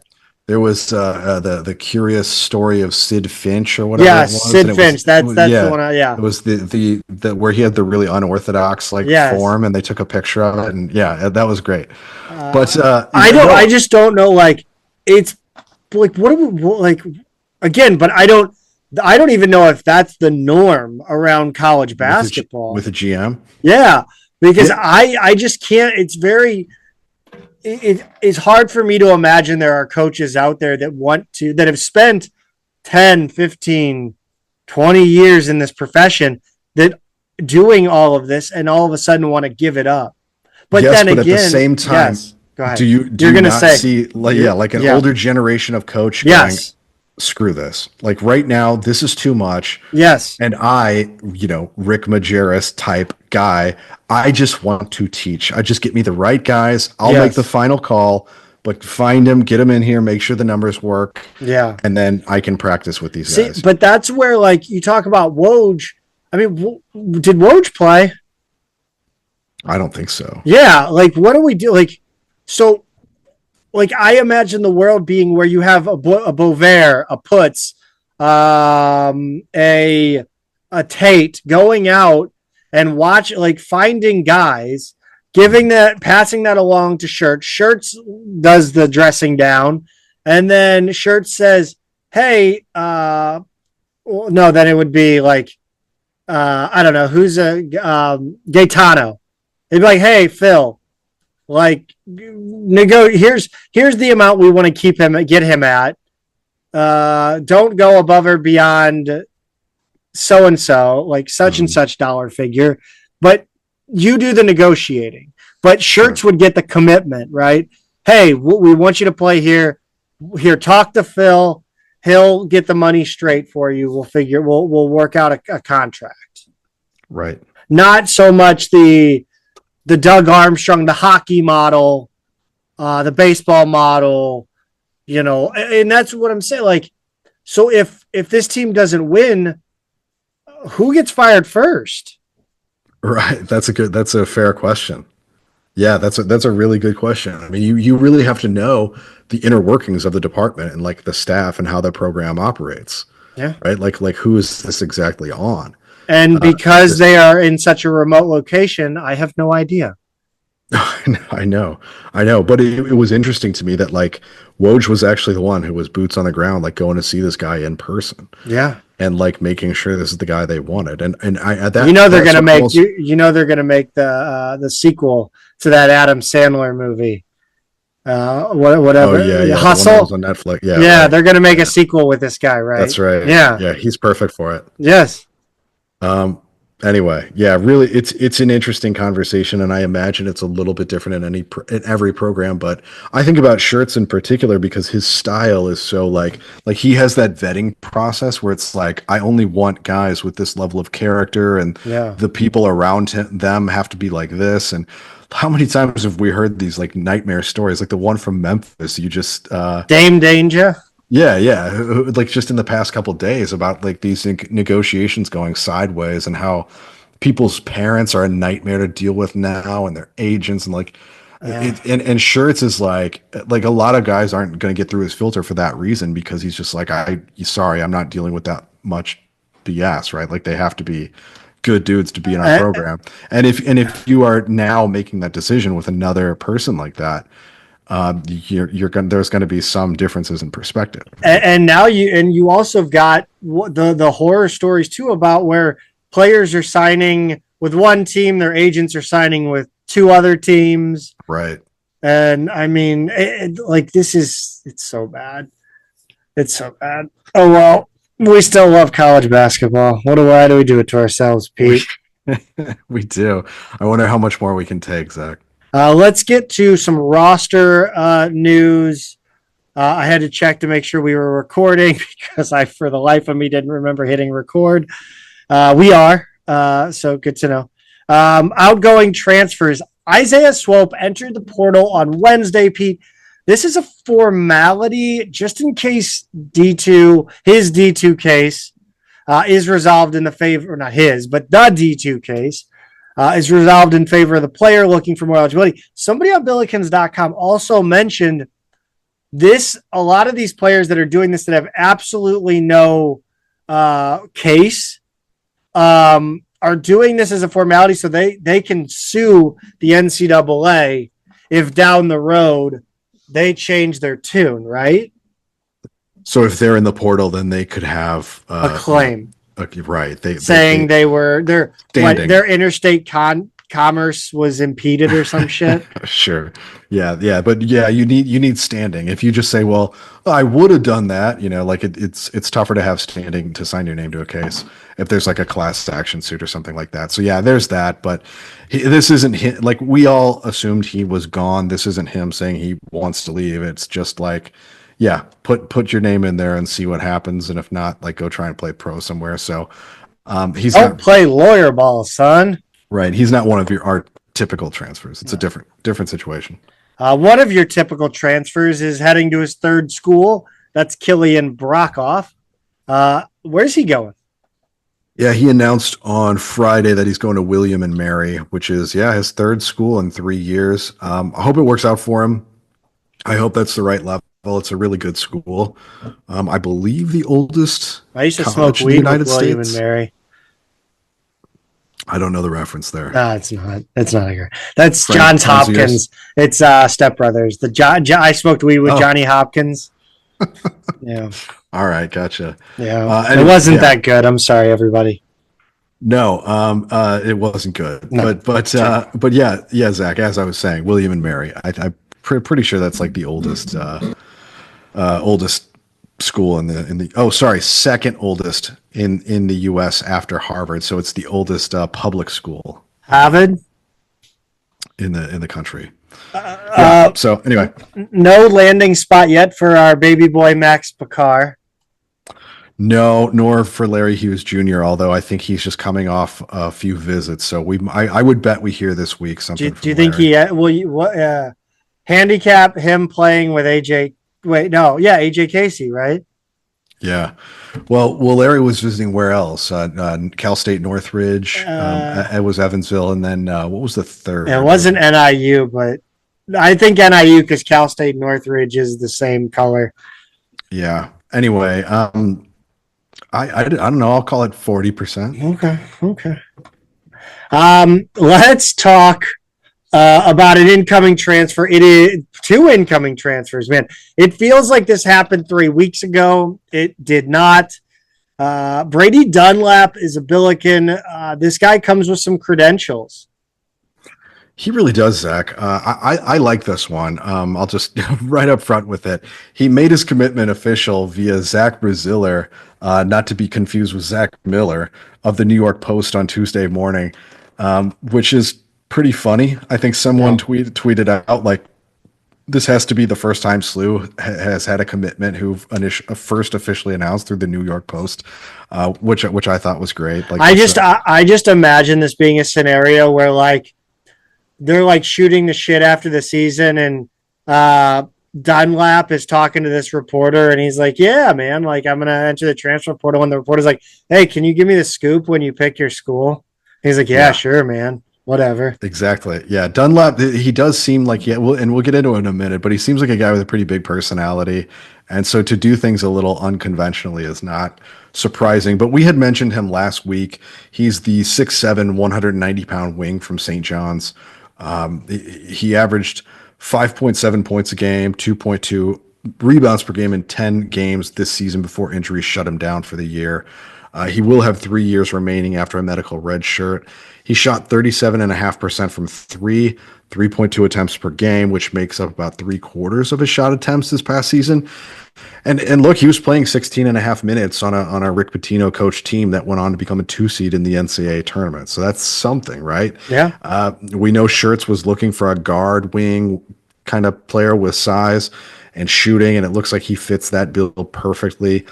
There was the curious story of Sid Finch or whatever. Yeah, Sid Finch. That's the one. Yeah, it was the where he had the really unorthodox form, and they took a picture of it, and that was great. But I just don't know. Like it's like what are we like again? But I don't even know if that's the norm around college basketball with a GM. Yeah, because I just can't. It's very. It's hard for me to imagine there are coaches out there that have spent 10, 15, 20 years in this profession that doing all of this and all of a sudden want to give it up. But yes, then but again, at the same time, go ahead. do you not see like an older generation of coach going, screw this. Like right now, this is too much. Yes. And I, Rick Majerus type guy, I just want to teach. I just get me the right guys. I'll make the final call, but find them, get them in here, make sure the numbers work. Yeah. And then I can practice with these guys. But that's where like you talk about Woj. I mean, did Woj play? I don't think so. Yeah. Like, what do we do? Like, so like I imagine the world being where you have a Bovair, a Putz, a Tate going out and finding guys, passing that along to Shirts. Shirts does the dressing down, and then Shirts says, "Hey, no, then it would be like, I don't know who's Gaetano. They'd be like, "Hey, Phil, like, here's the amount we want to get him at. Don't go above or beyond so and so, like such and such dollar figure, but you do the negotiating." But Shirts would get the commitment, right? Hey, we want you to play here. Here, talk to Phil. He'll get the money straight for you. We'll work out a contract. Right. Not so much the Doug Armstrong, the hockey model, the baseball model, and that's what I'm saying. Like, so if this team doesn't win, who gets fired first? Right. That's a fair question. Yeah, that's a really good question. I mean, you really have to know the inner workings of the department and like the staff and how the program operates. Yeah. Right. Like who is this exactly on? And because they are in such a remote location, I have no idea. I know. But it was interesting to me that like Woj was actually the one who was boots on the ground, like going to see this guy in person. Yeah. And like making sure this is the guy they wanted. And I at that they're gonna make they're gonna make the sequel to that Adam Sandler movie. Whatever. Oh yeah. Hustle on Netflix. Yeah. Yeah. They're gonna make a sequel with this guy, right? That's right. Yeah. He's perfect for it. Yes. Anyway, yeah, really, it's an interesting conversation, and I imagine it's a little bit different in every program. But I think about Shirts in particular because his style is so like he has that vetting process where it's like I only want guys with this level of character, and the people around them have to be like this. And how many times have we heard these like nightmare stories, like the one from Memphis? You just Dame Danger. Yeah. Like just in the past couple of days about like these negotiations going sideways and how people's parents are a nightmare to deal with now and their agents and like, and Shirts is like a lot of guys aren't going to get through his filter for that reason because he's just like, sorry, I'm not dealing with that much BS, right? Like they have to be good dudes to be in our program. And if you are now making that decision with another person like that, there's going to be some differences in perspective, and now you also got the horror stories too about where players are signing with one team, their agents are signing with two other teams, right? And I mean, it's so bad. It's so bad. Oh well, we still love college basketball. Why do we do it to ourselves, Pete? We do. I wonder how much more we can take, Zach. Let's get to some roster news. I had to check to make sure we were recording because I, for the life of me, didn't remember hitting record. We are, so good to know. Outgoing transfers. Isaiah Swope entered the portal on Wednesday, Pete. This is a formality just in case his D2 case is resolved in the favor, not his, but the D2 case. Is resolved in favor of the player looking for more eligibility. Somebody on Billikens.com also mentioned this. A lot of these players that are doing this that have absolutely no case are doing this as a formality so they can sue the NCAA if down the road they change their tune, right? So if they're in the portal, then they could have a claim. Right. Their interstate commerce was impeded or some shit. Sure. Yeah. But yeah, you need standing. If you just say, well, I would have done that, like it's tougher to have standing to sign your name to a case if there's like a class action suit or something like that. So yeah, there's that. But this isn't him. Like we all assumed he was gone. This isn't him saying he wants to leave. It's just like, yeah, put your name in there and see what happens, and if not, like go try and play pro somewhere. So he's don't play lawyer ball, son. Right, he's not one of our typical transfers. It's a different situation. One of your typical transfers is heading to his third school. That's Killian Brockhoff. Where's he going? Yeah, he announced on Friday that he's going to William and Mary, which is his third school in 3 years. I hope it works out for him. I hope that's the right level. It's a really good school. I believe the oldest I used to smoke college in the weed with United William and States. Mary. I don't know the reference there. No, it's not. It's not a girl. That's Frank Johns Franzier's? Hopkins. It's Step Brothers. I smoked weed with Oh. Johnny Hopkins. Yeah, All right, gotcha. yeah. It Anyway, wasn't yeah. that good. I'm sorry, everybody. No, it wasn't good. No, But yeah, Zach. As I was saying, William and Mary. I'm pretty sure that's like the oldest school in the. Oh, sorry, second oldest in the U.S. after Harvard. So it's the oldest public school Harvard. in the country. Yeah. So anyway, No landing spot yet for our baby boy Max Picard. no, nor for Larry Hughes Jr. Although I think he's just coming off a few visits. So I would bet we hear this week something. Do you think Larry. will you what handicap him playing with AJ? Wait, no, yeah, AJ Casey, right? Yeah. Well, Larry was visiting where else? Cal State Northridge. It was Evansville, and then what was the third? It wasn't NIU, but I think NIU because Cal State Northridge is the same color. Yeah. Anyway, I don't know. I'll call it 40%. Okay. Let's talk about an incoming transfer. It is 2 incoming transfers, man. It feels like this happened 3 weeks ago. It did not. Brady Dunlap is a Billiken. This guy comes with some credentials. He really does, Zach. I like this one. I'll just right up front with it. He made his commitment official via Zach Braziller, not to be confused with Zach Miller of the New York Post on Tuesday morning, which is pretty funny. I think someone tweeted out like, this has to be the first time SLU has had a commitment who first officially announced through the New York Post, which I thought was great. Like I just imagine this being a scenario where like they're like shooting the shit after the season, and Dunlap is talking to this reporter, and he's like, "Yeah, man, like I'm gonna enter the transfer portal." And the reporter's like, "Hey, can you give me the scoop when you pick your school?" He's like, "Yeah, sure, man." Whatever. Exactly. Yeah. Dunlap, he does seem like, we'll get into it in a minute, but he seems like a guy with a pretty big personality. And so to do things a little unconventionally is not surprising. But we had mentioned him last week. He's the 6'7", 190-pound wing from St. John's. He averaged 5.7 points a game, 2.2 rebounds per game in 10 games this season before injuries shut him down for the year. He will have 3 years remaining after a medical red shirt. He shot 37.5% from 3.2 attempts per game, which makes up about 3/4 of his shot attempts this past season. And look, he was playing 16.5 minutes on a Rick Pitino coach team that went on to become a 2 seed in the NCAA tournament. So that's something, right? Yeah. We know Schertz was looking for a guard wing kind of player with size and shooting, and it looks like he fits that bill perfectly.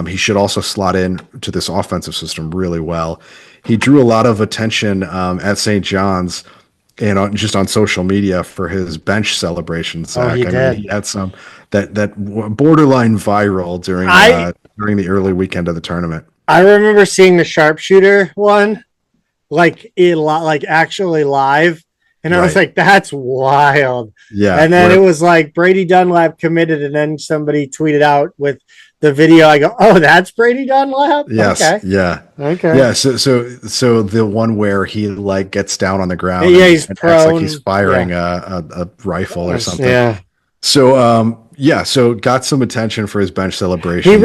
He should also slot in to this offensive system really well. He drew a lot of attention at St. John's and just on social media for his bench celebrations. Zach. He did. He had some that borderline viral during the early weekend of the tournament. I remember seeing the sharpshooter one, like actually live, and I was like, "That's wild." Yeah, and then it was like Brady Dunlap committed, and then somebody tweeted out with the video. I go, "Oh, that's Brady Dunlap." Yes. Okay. Yeah. Okay. Yeah. So the one where he like gets down on the ground. Yeah, he's and prone. acts like he's firing a rifle or something. Yeah. So so got some attention for his bench celebration. He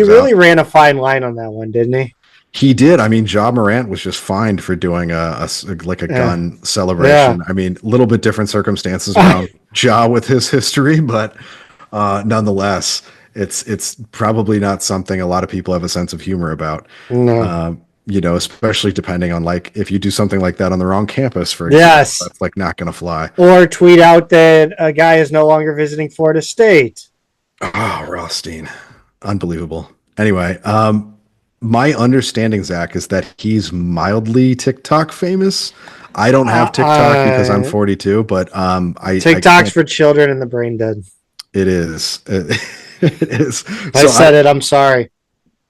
really ran a fine line on that one, didn't he? He did. I mean, Ja Morant was just fined for doing a gun celebration. Yeah. I mean, a little bit different circumstances around Ja with his history, but nonetheless, it's probably not something a lot of people have a sense of humor about. No. Especially depending on like if you do something like that on the wrong campus, for example, that's like not going to fly. Or tweet out that a guy is no longer visiting Florida State. Oh, Rothstein. Unbelievable. Anyway, my understanding, Zach, is that he's mildly TikTok famous. I don't have TikTok because I'm 42, but TikTok's for children and the brain dead. It is. It is. I said it. I'm sorry.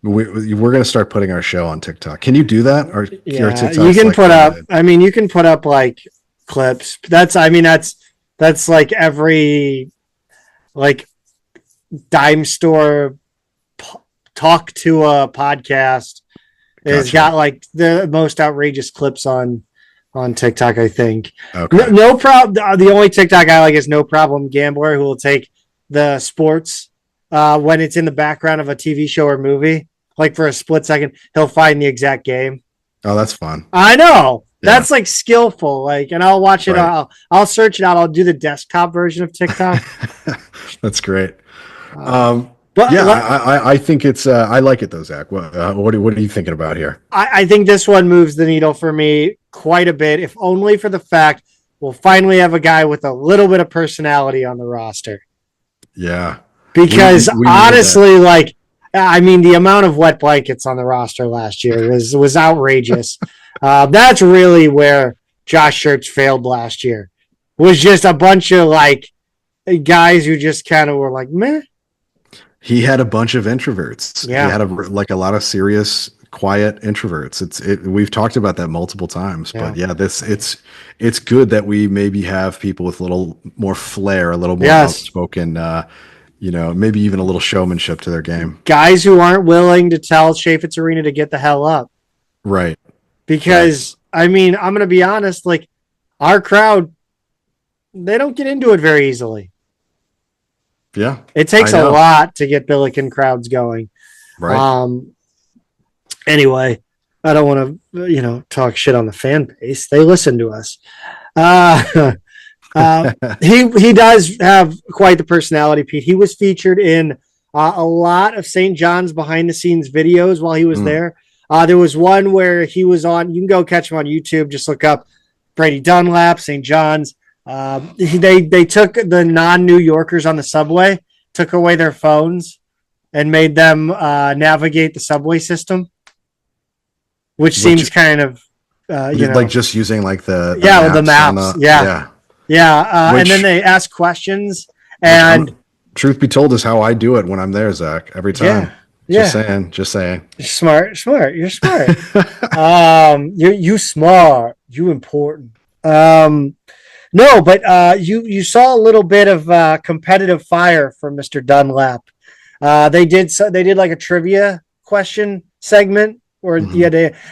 We're going to start putting our show on TikTok. Can you do that? Or you can put up. I mean, you can put up like clips. That's like every like dime store talk to a podcast. It's got like the most outrageous clips on TikTok, I think. Okay. No problem. The only TikTok I like is No Problem Gambler, who will take the sports when it's in the background of a TV show or movie, like for a split second, he'll find the exact game. Oh, that's fun. I know. That's like skillful. Like, and I'll watch it. Right. I'll search it out. I'll do the desktop version of TikTok. That's great. But yeah, I think it's I like it though, Zach. What are you thinking about here? I think this one moves the needle for me quite a bit, if only for the fact we'll finally have a guy with a little bit of personality on the roster. Yeah. Because honestly, like, I mean, the amount of wet blankets on the roster last year was outrageous. That's really where Josh Schertz failed last year. Was just a bunch of like guys who just kind of were like, meh. He had a bunch of introverts. Yeah. He had a lot of serious, quiet introverts. We've talked about that multiple times, but yeah, it's good that we maybe have people with a little more flair, a little more outspoken, maybe even a little showmanship to their game. Guys who aren't willing to tell Chaffetz Arena to get the hell up. Right. Because, I mean, I'm going to be honest, like, our crowd, they don't get into it very easily. Yeah. It takes a lot to get Billiken crowds going. Right. Anyway, I don't want to, talk shit on the fan base. They listen to us. He does have quite the personality, Pete. He was featured in a lot of St. John's behind the scenes videos while he was there. There was one where he was on, you can go catch him on YouTube. Just look up Brady Dunlap, St. John's. They took the non-New Yorkers on the subway, took away their phones, and made them navigate the subway system, which seems kind of, like just using like the maps. And then they ask questions. And truth be told, is how I do it when I'm there, Zach. Every time. Just saying. You're smart. You're smart. You smart. You important. No, but you saw a little bit of competitive fire from Mr. Dunlap. They did like a trivia question segment where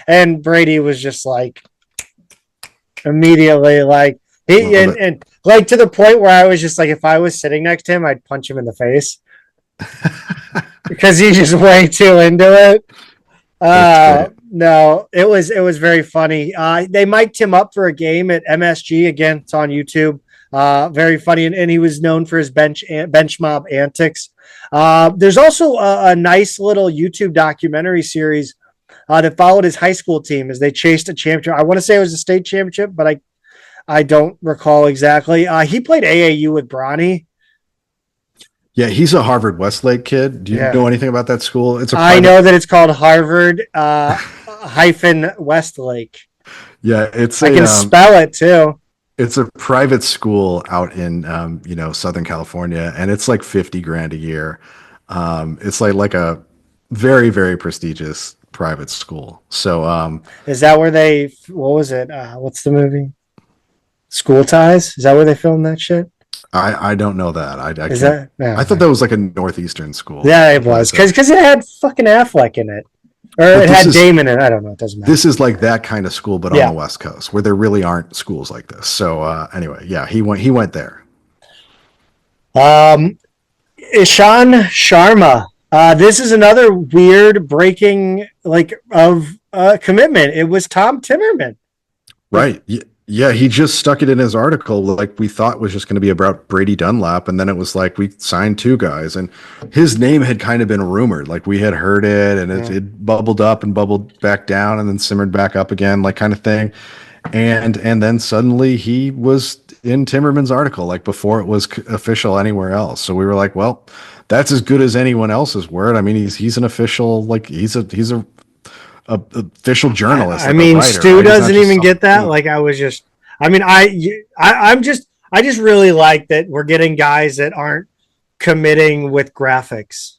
and Brady was just like immediately like and like to the point where I was just like, if I was sitting next to him, I'd punch him in the face because he's just way too into it. No, it was very funny. They mic'd him up for a game at MSG. Again, it's on YouTube. Very funny, and he was known for his bench mob antics. There's also a nice little YouTube documentary series that followed his high school team as they chased a championship. I want to say it was a state championship, but I don't recall exactly. He played AAU with Bronny. Yeah, he's a Harvard Westlake kid. Do you know anything about that school? I know that it's called Harvard hyphen Westlake. Yeah, I can spell it too. It's a private school out in Southern California, and it's like $50,000 a year. It's like a very, very prestigious private school. So is that where what was it? What's the movie? School Ties? Is that where they filmed that shit? I don't know that. I thought that was like a Northeastern school. Yeah, it was because it had fucking Affleck in it, or it had Damon in it. I don't know. It doesn't matter. This is like that kind of school, but on the West Coast, where there really aren't schools like this. So anyway, yeah, he went there. Ishan Sharma. This is another weird breaking of commitment. It was Tom Timmerman. Right. Yeah, he just stuck it in his article like we thought was just going to be about Brady Dunlap, and then it was like we signed two guys, and his name had kind of been rumored, like we had heard it, and it bubbled up and bubbled back down, and then simmered back up again, like kind of thing, and then suddenly he was in Timmerman's article, like before it was official anywhere else. So we were like, well, that's as good as anyone else's word. I mean, he's an official, like he's a official journalist. I mean, writer, Stu doesn't even get that. Like I just really like that we're getting guys that aren't committing with graphics.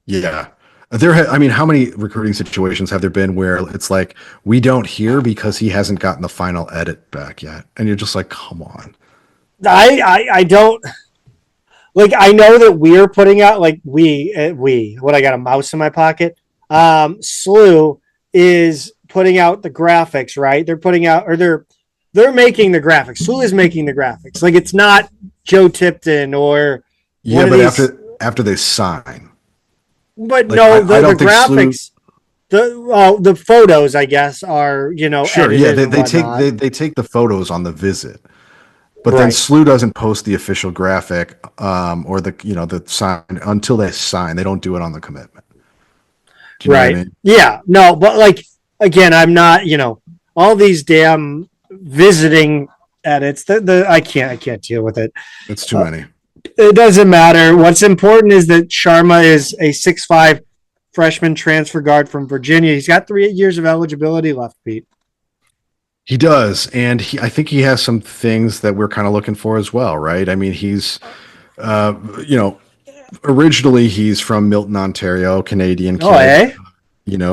Yeah. How many recruiting situations have there been where it's like, we don't hear because he hasn't gotten the final edit back yet? And you're just like, come on. I don't like I know that we're putting out like what I got a mouse in my pocket. Slew is putting out the graphics, right? They're putting out or they're making the graphics. Slew is making the graphics. Like it's not Joe Tipton or Yeah, but after they sign. But Like, no, I the don't think graphics, the photos, I guess, are sure, yeah, edited they and take whatnot. they take the photos on the visit, but then Right. Slew doesn't post the official graphic or the sign until they sign. They don't do it on the commitment. Do you know what I Right. mean? Yeah. No, but like again, I'm not. All these damn visiting edits. I can't deal with it. It's too Uh, many. it doesn't matter. What's important is that Sharma is a 6'5" freshman transfer guard from Virginia. He's got 3 years of eligibility left, Pete. He does, and I think he has some things that we're kind of looking for as well, right? I mean, he's, uh, you know, originally he's from Milton, Ontario, Canadian Oh, kid. hey.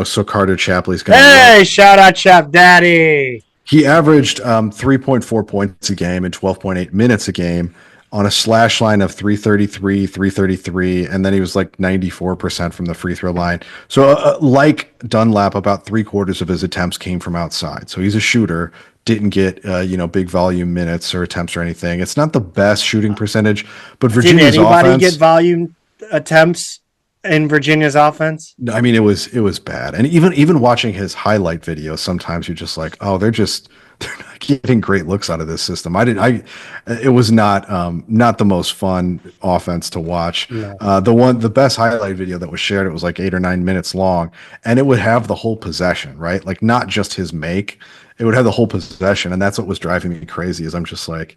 So Carter Chapley's going to Hey, shout out Chef Daddy. He averaged 3.4 points a game and 12.8 minutes a game on a slash line of 333, 333, and then he was like 94% from the free throw line. So, like Dunlap, about 3/4 of his attempts came from outside. So he's a shooter. Didn't get big volume minutes or attempts or anything. It's not the best shooting percentage, but Did Virginia's anybody offense. get volume attempts in Virginia's offense? I mean, it was bad, and even watching his highlight videos, sometimes you're just like, oh, they're not getting great looks out of this system. It was not the most fun offense to watch. No. The best highlight video that was shared, it was like 8 or 9 minutes long, and it would have the whole possession, right? Like not just his make, it would have the whole possession, and that's what was driving me crazy. Is I'm just like,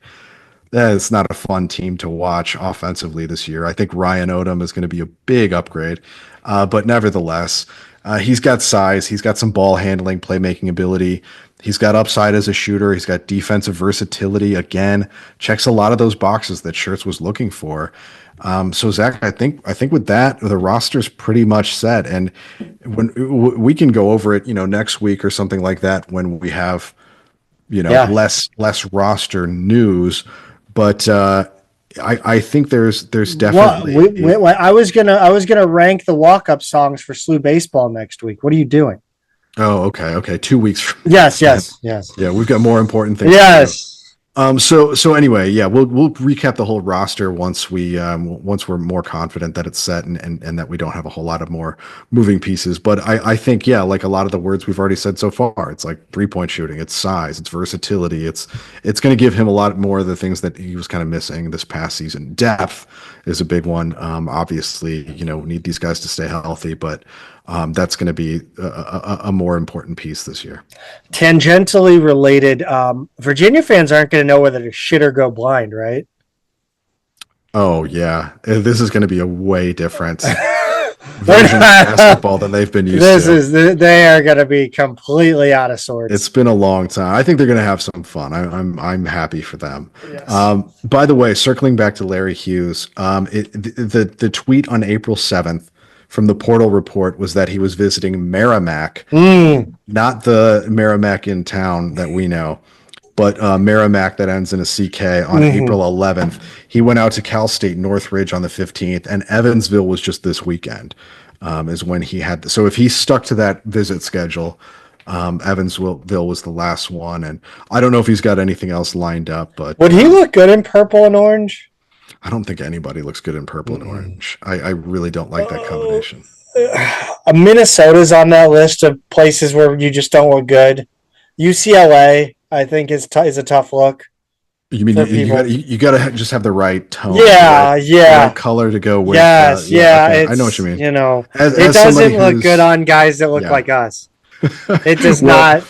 it's not a fun team to watch offensively this year. I think Ryan Odom is going to be a big upgrade, but nevertheless, he's got size. He's got some ball handling, playmaking ability. He's got upside as a shooter. He's got defensive versatility. Again, checks a lot of those boxes that Schertz was looking for. So Zach, I think with that, the roster's pretty much set, and when we can go over it, next week or something like that when we have, Yeah. less roster news. But I think there's definitely. I was gonna rank the walk up songs for Slew baseball next week. What are you doing? Oh, okay. 2 weeks from. Yes. Yeah, we've got more important things. Yes. So anyway, yeah, we'll recap the whole roster once we're more confident that it's set and that we don't have a whole lot of more moving pieces. But I think, yeah, like a lot of the words we've already said so far, it's like 3-point shooting, it's size, it's versatility, it's going to give him a lot more of the things that he was kind of missing this past season. Depth is a big one. Obviously, we need these guys to stay healthy, but that's going to be a more important piece this year. Tangentially related, Virginia fans aren't going to know whether to shit or go blind, right? Oh yeah, this is going to be a way different version of basketball than they've been used to. They are going to be completely out of sorts. It's been a long time. I think they're going to have some fun. I'm happy for them. Yes. By the way, circling back to Larry Hughes, the tweet on April 7th from the Portal report was that he was visiting Merrimack, not the Merrimack in town that we know, but Merrimack that ends in a CK on April 11th. He went out to Cal State Northridge on the 15th, and Evansville was just this weekend is when he had. So if he stuck to that visit schedule, Evansville was the last one, and I don't know if he's got anything else lined up. But would he look good in purple and orange? I don't think anybody looks good in purple and orange. I really don't like that combination. Minnesota's on that list of places where you just don't look good. UCLA, I think, is a tough look. You mean you got to just have the right tone? Yeah, the right color to go with. Yes, okay, I know what you mean. It doesn't look good on guys that look like us. It does not.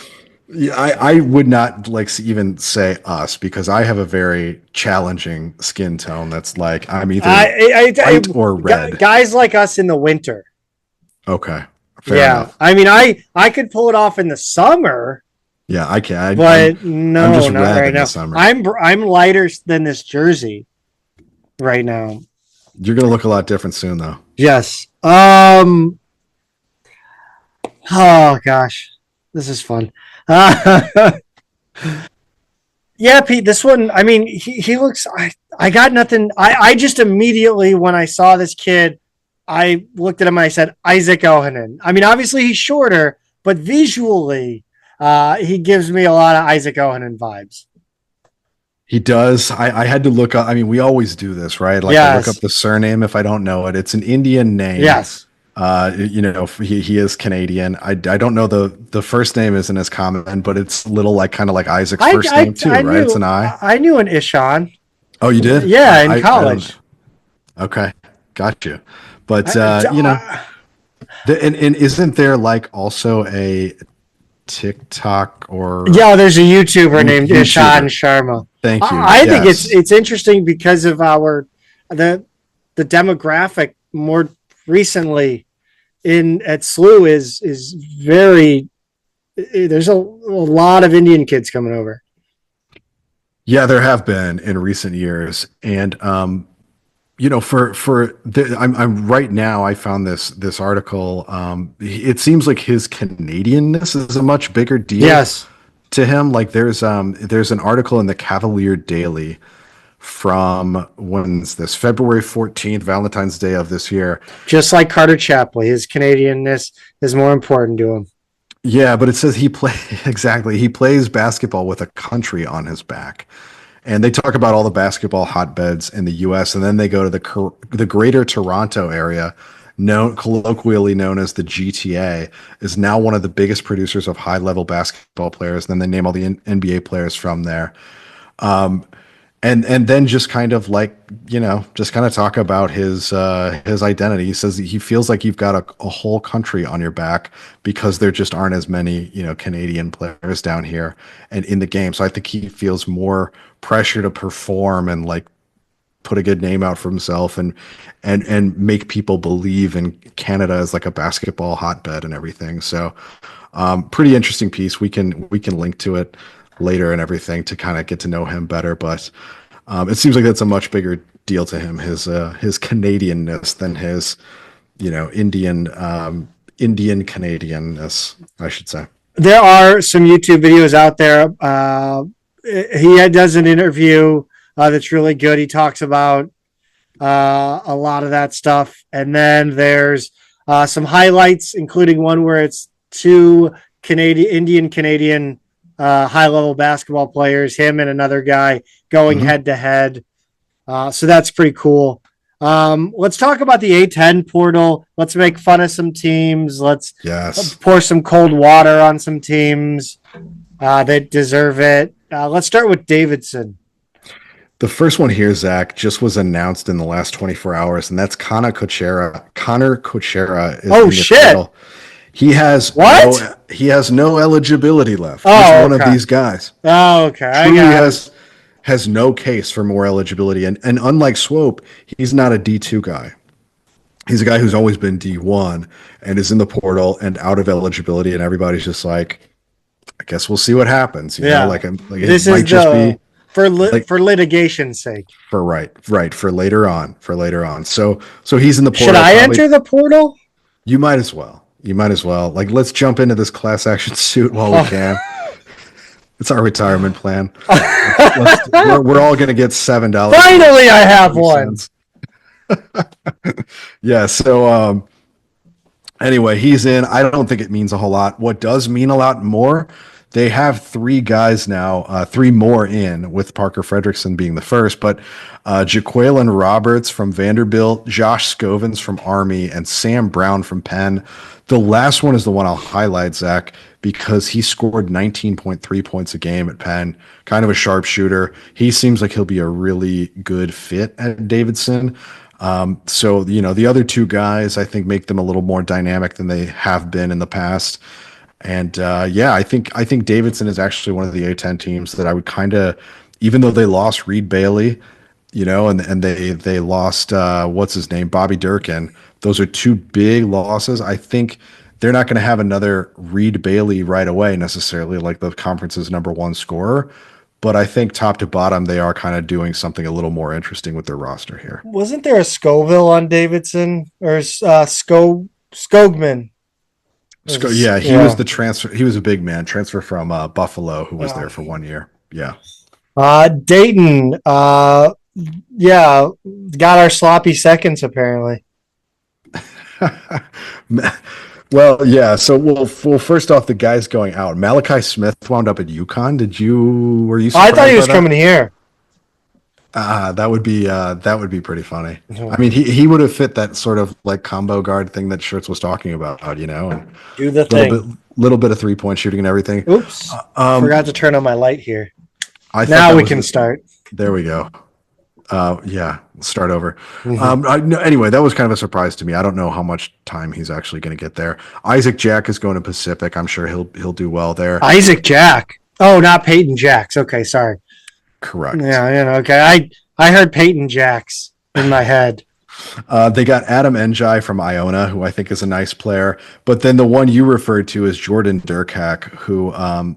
Yeah, I would not even say us because I have a very challenging skin tone. That's like I'm either white or red. Guys like us in the winter. Okay. Fair enough. I mean, I could pull it off in the summer. Yeah, I can. I'm just not red right in now. the summer. I'm lighter than this jersey right now. You're gonna look a lot different soon, though. Yes. Oh gosh, this is fun. Yeah, Pete. This one. I mean, he looks. I got nothing. I just immediately, when I saw this kid, I looked at him and I said, Isaac Ohanen. I mean, obviously he's shorter, but visually, he gives me a lot of Isaac Ohanen vibes. He does. I had to look up. I mean, we always do this, right? Like I look up the surname if I don't know it. It's an Indian name. Yes. He is Canadian. I don't know the first name isn't as common, but it's little like kind of like Isaac's first name too, right? It's an I. I knew an Ishan. Oh, you did? Yeah, in college. Okay, got you. But and isn't there like also a TikTok or there's a YouTuber named Ishan Sharma. Thank you. I think it's interesting because of the demographic more recently at SLU is very. There's a lot of Indian kids coming over. Yeah, there have been in recent years, and I'm right now. I found this article. It seems like his Canadianness is a much bigger deal. Yes. To him, like there's an article in the Cavalier Daily from when's this February 14th, Valentine's Day of this year. Just like Carter Chapley, his Canadianness is more important to him. Yeah, but it says he plays basketball with a country on his back. And they talk about all the basketball hotbeds in the US, and then they go to the Greater Toronto area, colloquially known as the GTA, is now one of the biggest producers of high-level basketball players. And then they name all the NBA players from there. And then just kind of like, just kind of talk about his identity. He says he feels like you've got a whole country on your back because there just aren't as many, Canadian players down here and in the game. So I think he feels more pressure to perform and like put a good name out for himself and make people believe in Canada as like a basketball hotbed and everything. So pretty interesting piece. We can link to it later and everything to kind of get to know him better, but it seems like that's a much bigger deal to him, his Canadianness than his Indian Canadianness, I should say. There are some YouTube videos out there. He does an interview that's really good. He talks about a lot of that stuff, and then there's some highlights, including one where it's two Indian Canadian high-level basketball players, him and another guy going head-to-head. So that's pretty cool. Let's talk about the A10 portal. Let's make fun of some teams. Let's pour some cold water on some teams that deserve it. Let's start with Davidson. The first one here, Zach, just was announced in the last 24 hours, and that's Connor Kuchera. Connor Kuchera is in the title. He has no eligibility left. He's one of these guys. Oh, okay. Truly has no case for more eligibility. And unlike Swope, he's not a D2 guy. He's a guy who's always been D1 and is in the portal and out of eligibility, and everybody's just like, I guess we'll see what happens. You know, like this might just be for litigation's sake. For later on. So he's in the portal. Should I enter the portal? You might as well. Like, let's jump into this class action suit while we can. It's our retirement plan. We're all going to get $7. Finally, I have one. Yeah. So anyway, he's in. I don't think it means a whole lot. What does mean a lot more? They have three guys now, three more in, with Parker Fredrickson being the first, but Jaqueline Roberts from Vanderbilt, Josh Scovens from Army, and Sam Brown from Penn. The last one is the one I'll highlight, Zach, because he scored 19.3 points a game at Penn, kind of a sharpshooter. He seems like he'll be a really good fit at Davidson. So, the other two guys, I think, make them a little more dynamic than they have been in the past. And I think Davidson is actually one of the A10 teams that I would kind of, even though they lost Reed Bailey, and they lost what's his name, Bobby Durkin. Those are two big losses. I think they're not going to have another Reed Bailey right away necessarily, like the conference's number one scorer. But I think top to bottom, they are kind of doing something a little more interesting with their roster here. Wasn't there a Scoville on Davidson or Skogman? He was the transfer. He was a big man transfer from Buffalo who was there for 1 year. Yeah. Dayton, Yeah, got our sloppy seconds apparently. Well, yeah. So well, first off, the guys going out. Malachi Smith wound up at UConn. Were you I thought he surprised by was that? coming here. That would be pretty funny. I mean, he would have fit that sort of like combo guard thing that Shirts was talking about, and Do the little bit thing. little bit of 3-point shooting and everything. Oops. Forgot to turn on my light here. I thought Now that we was can start. There we go. Yeah, start over. Mhm. No, anyway, that was kind of a surprise to me. I don't know how much time he's actually going to get there. Isaac Jack is going to Pacific. I'm sure he'll do well there. Isaac Jack. Oh, not Peyton Jacks. Okay, sorry. Correct. Yeah, okay. I heard Peyton Jacks in my head. They got Adam Njai from Iona, who I think is a nice player. But then the one you referred to is Jordan Durkak, who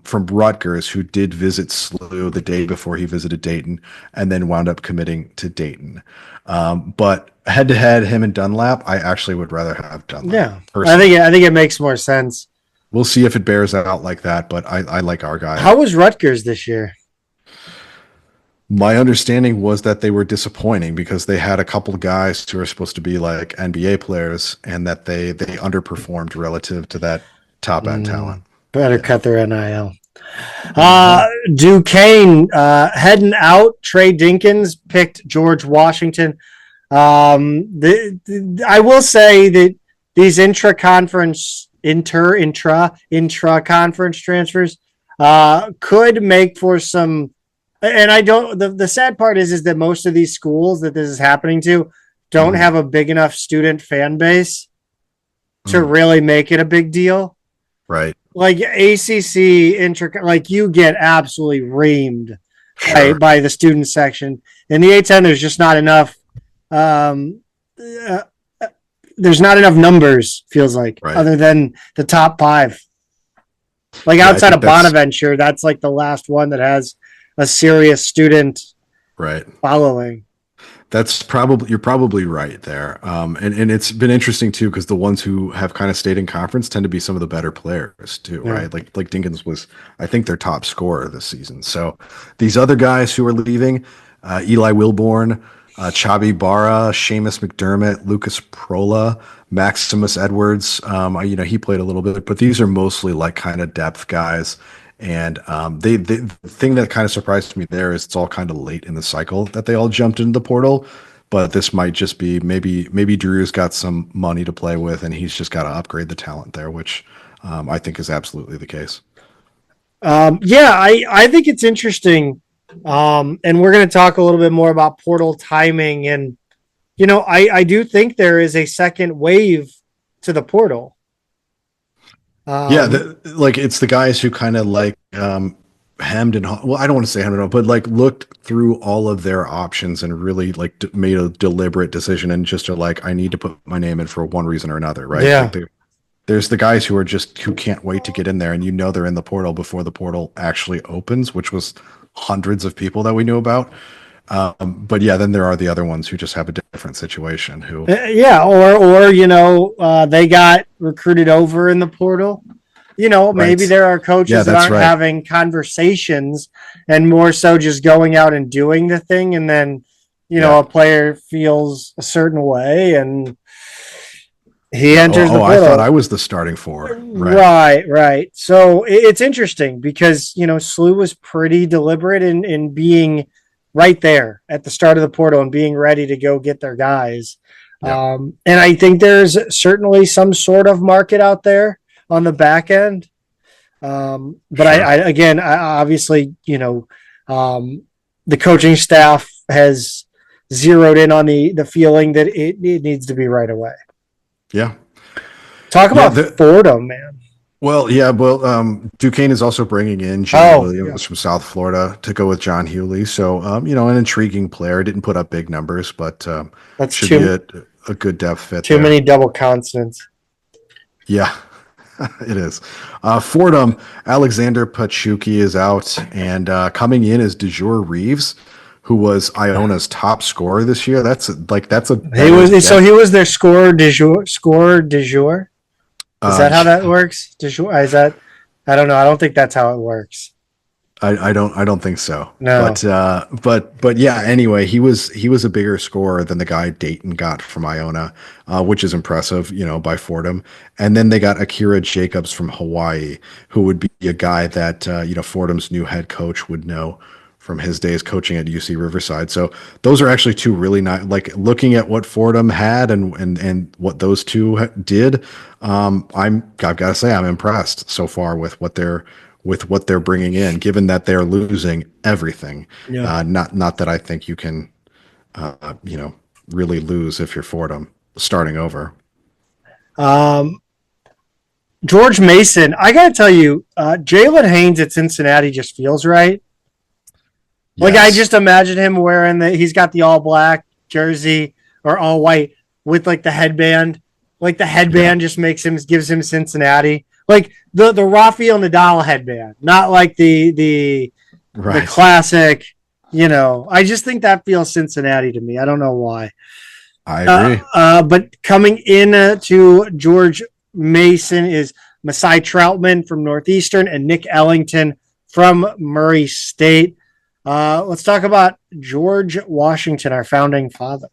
from Rutgers, who did visit SLU the day before he visited Dayton, and then wound up committing to Dayton. But head to head, him and Dunlap, I actually would rather have Dunlap. Yeah, Personally. I think it makes more sense. We'll see if it bears out like that, but I like our guy. How was Rutgers this year? My understanding was that they were disappointing because they had a couple of guys who are supposed to be like NBA players and that they underperformed relative to that top end talent. Better cut their NIL. Duquesne heading out. Trey Dinkins picked George Washington. I will say that these intra conference transfers could make for some. And I don't. The sad part is that most of these schools that this is happening to don't have a big enough student fan base to really make it a big deal. Right. Like ACC like you get absolutely reamed by the student section. In the A10, there's just not enough. There's not enough numbers. Feels like other than the top 5. Like outside of Bonaventure, that's like the last one that has a serious student following. You're probably right there. And it's been interesting too, because the ones who have kind of stayed in conference tend to be some of the better players too, right? Like Dinkins was, I think, their top scorer this season. So these other guys who are leaving, Eli Wilborn, Chabi Barra, Seamus McDermott, Lucas Prola, Maximus Edwards. He played a little bit, but these are mostly like kind of depth guys. And the thing that kind of surprised me there is it's all kind of late in the cycle that they all jumped into the portal. But this might just be maybe Drew's got some money to play with, and he's just got to upgrade the talent there, which I think is absolutely the case. I think it's interesting. And we're going to talk a little bit more about portal timing. And, I do think there is a second wave to the portal. It's the guys who kind of like hemmed and I don't want to say hemmed and but like looked through all of their options and really like made a deliberate decision and just are like, I need to put my name in for one reason or another, right? Yeah. Like there's the guys who can't wait to get in there, and they're in the portal before the portal actually opens, which was hundreds of people that we knew about. But yeah, then there are the other ones who just have a different situation who they got recruited over in the portal. Maybe there are coaches that aren't having conversations and more so just going out and doing the thing. And then, a player feels a certain way and he enters the portal. I thought I was the starting four. Right. So it's interesting because, SLU was pretty deliberate in being right there at the start of the portal and being ready to go get their guys. Yeah. And I think there's certainly some sort of market out there on the back end. But sure. I obviously, the coaching staff has zeroed in on the feeling that it needs to be right away. Yeah. Talk about Fordham, man. Well, yeah, Duquesne is also bringing in Jim Williams from South Florida to go with John Hewley. So, an intriguing player. Didn't put up big numbers, but that should be a good depth fit. Too many double consonants. Yeah, it is. Fordham, Alexander Pachuki is out, and coming in is DeJour Reeves, who was Iona's top scorer this year. He was their scorer du jour. Is that how that works? I don't know. I don't think that's how it works. I don't think so. No. But yeah. Anyway, he was a bigger scorer than the guy Dayton got from Iona, which is impressive, by Fordham. And then they got Akira Jacobs from Hawaii, who would be a guy that Fordham's new head coach would know from his days coaching at UC Riverside. So those are actually two really nice. Like looking at what Fordham had and what those two did, I've got to say I'm impressed so far with what they're bringing in, given that they're losing everything. Yeah. Not that I think you can, really lose if you're Fordham starting over. Um, George Mason, I got to tell you, Jalen Haynes at Cincinnati just feels right. Like I Yes. just imagine him wearing he's got the all black jersey or all white with like the headband. Like the headband just gives him Cincinnati. Like the Rafael Nadal headband, not like the Right. classic, I just think that feels Cincinnati to me. I don't know why. I agree. But coming in to George Mason is Masai Troutman from Northeastern and Nick Ellington from Murray State. Let's talk about George Washington, our founding father.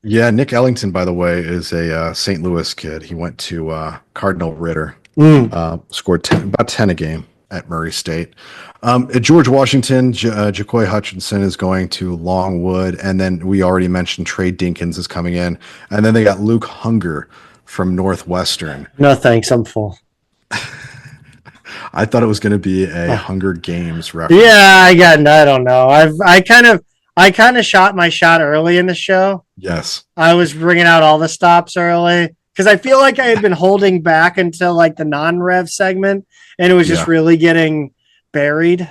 Yeah, Nick Ellington, by the way, is a St. Louis kid. He went to Cardinal Ritter, scored about 10 a game at Murray State. At George Washington, Jacoy Hutchinson is going to Longwood, and then we already mentioned Trey Dinkins is coming in, and then they got Luke Hunger from Northwestern. No thanks, I'm full. I thought it was going to be a Hunger Games reference. Yeah, I don't know. I kind of shot my shot early in the show. Yes. I was bringing out all the stops early because I feel like I had been holding back until like the non-rev segment, and it was just really getting buried.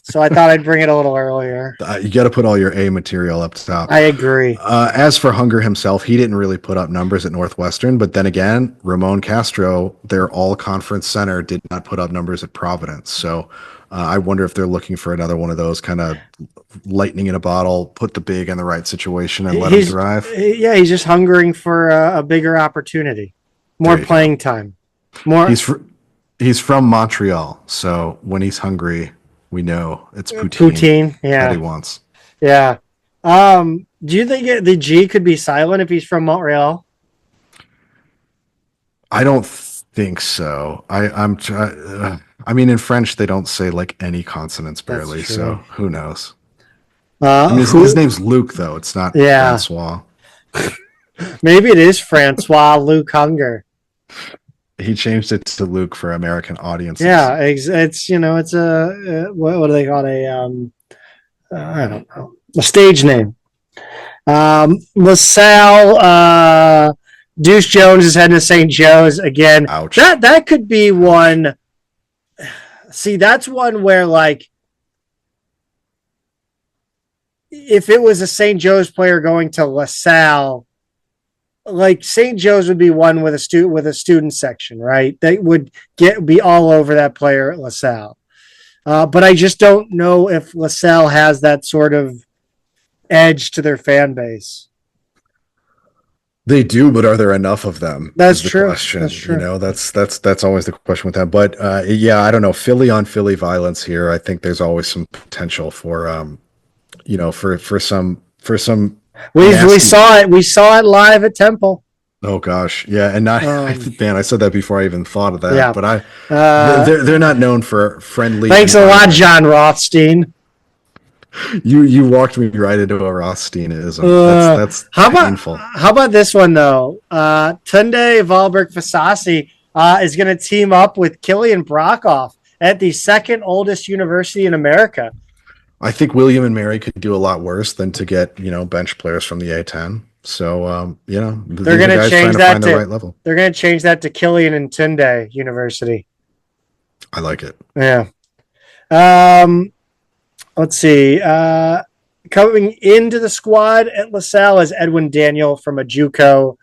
So I thought I'd bring it a little earlier. You got to put all your A material up top. I agree. As for Hunger himself, he didn't really put up numbers at Northwestern, but then again, Ramon Castro, their all-conference center, did not put up numbers at Providence. So I wonder if they're looking for another one of those kind of lightning in a bottle, put the big in the right situation and let him thrive. Yeah, he's just hungering for a bigger opportunity, more playing time. More. He's from Montreal, so when he's hungry, we know it's poutine. Poutine, yeah, that he wants. Yeah. Do you think the G could be silent if he's from Montreal? I don't think so. I mean, in French, they don't say like any consonants barely, so who knows? His name's Luke, though. It's not Francois. Maybe it is Francois Luke Hunger. He changed it to Luke for American audiences. Yeah, it's it's a what do they call it? I don't know, a stage name. LaSalle, Deuce Jones is heading to St. Joe's again. Ouch. That could be one. See, that's one where like if it was a St. Joe's player going to LaSalle, like St. Joe's would be one with a student section, right? They would be all over that player at LaSalle. But I just don't know if LaSalle has that sort of edge to their fan base. They do, but are there enough of them? That's true. Question. That's true. That's always the question with them. But I don't know. Philly on Philly violence here. I think there's always some potential for for some. We saw it. We saw it live at Temple. Oh gosh, yeah, and man, I said that before I even thought of that. Yeah. But they're not known for friendly. Thanks a lot, John Rothstein. You walked me right into a Rothsteinism. That's painful. How about this one though? Tunde Valberg Fasasi is going to team up with Killian Brockhoff at the second oldest university in America. I think William and Mary could do a lot worse than to get bench players from the A10. So they're going to change that to right level. They're going to change that to Killian and Tunde University. I like it. Yeah. Let's see. Coming into the squad at LaSalle is Edwin Daniel from a JUCO.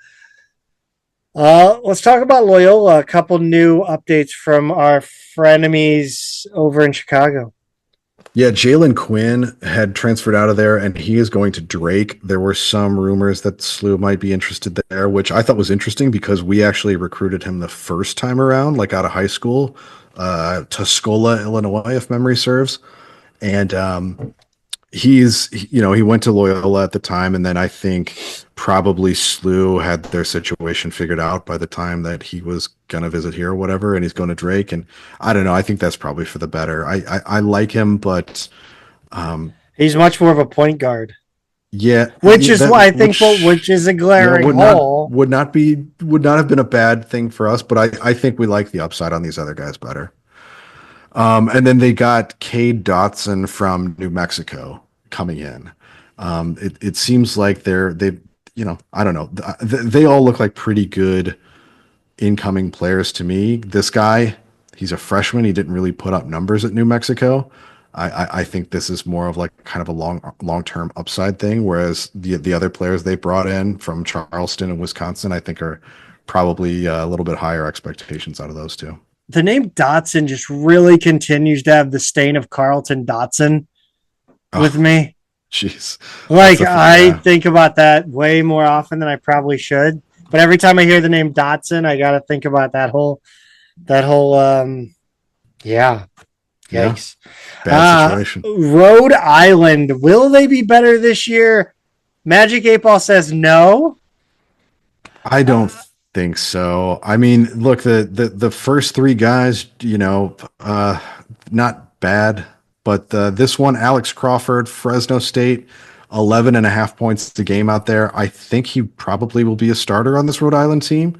Let's talk about Loyola. A couple new updates from our frenemies over in Chicago. Yeah, Jalen Quinn had transferred out of there, and he is going to Drake. There were some rumors that SLU might be interested there, which I thought was interesting because we actually recruited him the first time around, like out of high school, Tuscola, Illinois, if memory serves. And he went to Loyola at the time, and then I think probably SLU had their situation figured out by the time that he was gonna visit here or whatever, and he's going to Drake. And I don't know. I think that's probably for the better. I like him, but He's much more of a point guard. yeah, Which is why I think, which is a glaring hole. Would not have been a bad thing for us, but I think we like the upside on these other guys better. And then they got Cade Dotson from New Mexico coming in. It seems like I don't know. They all look like pretty good incoming players to me. This guy, he's a freshman. He didn't really put up numbers at New Mexico. I think this is more of like kind of a long-term upside thing, whereas the other players they brought in from Charleston and Wisconsin, I think are probably a little bit higher expectations out of those two. The name Dotson just really continues to have the stain of Carlton Dotson with me. Jeez. Like I think about that way more often than I probably should. But every time I hear the name Dotson, I got to think about that whole yeah. Yikes. Bad situation. Rhode Island, will they be better this year? Magic 8 Ball says no. I don't think so. I mean, look, the first three guys, not bad, but this one, Alex Crawford, Fresno State, 11.5 points a game out there. I think he probably will be a starter on this Rhode Island team.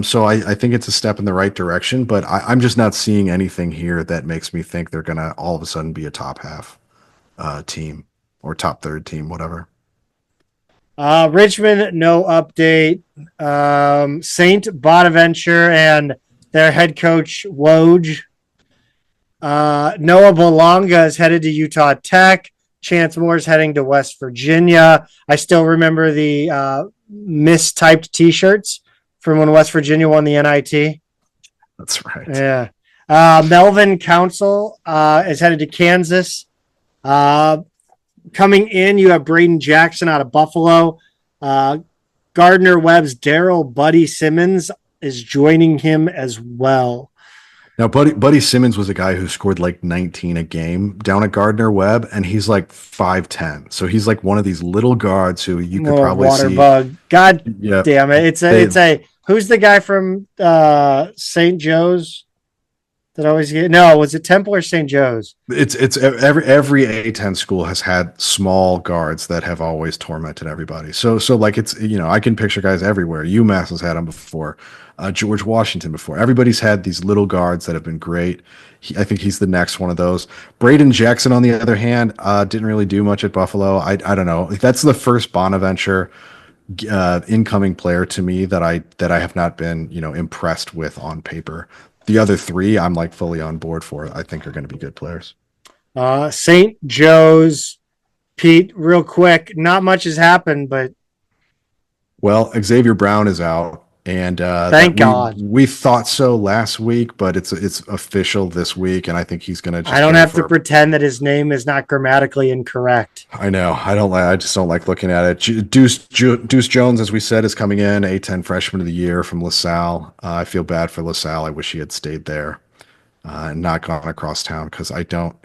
So I think it's a step in the right direction, but I'm just not seeing anything here that makes me think they're going to all of a sudden be a top half team or top third team, whatever. Richmond, no update. St. Bonaventure and their head coach, Woj. Noah Bolonga is headed to Utah Tech. Chance Moore is heading to West Virginia. I still remember the mistyped T-shirts from when West Virginia won the NIT. That's right. Yeah. Melvin Council is headed to Kansas. Coming in, you have Braden Jackson out of Buffalo. Gardner Webb's Daryl Buddy Simmons is joining him as well. Now, Buddy Simmons was a guy who scored like 19 a game down at Gardner Webb, and he's like 5'10". So he's like one of these little guards who you could probably water see. Bug. God damn it. Who's the guy from St. Joe's that always get? No, was it Temple or St. Joe's? It's every A10 school has had small guards that have always tormented everybody. So like it's, I can picture guys everywhere. UMass has had them before. George Washington before. Everybody's had these little guards that have been great. I think he's the next one of those. Braden Jackson, on the other hand, didn't really do much at Buffalo. I don't know. That's the first Bonaventure incoming player to me that I have not been impressed with on paper. The other three I'm like fully on board for. I think are going to be good players. St. Joe's, Pete, real quick. Not much has happened, but Xavier Brown is out. And thank God. We thought so last week, but it's official this week, and I think he's going to. I don't have to pretend that his name is not grammatically incorrect. I know. I just don't like looking at it. Deuce Jones, as we said, is coming in, A10 Freshman of the Year from LaSalle. I feel bad for LaSalle. I wish he had stayed there and not gone across town because I don't.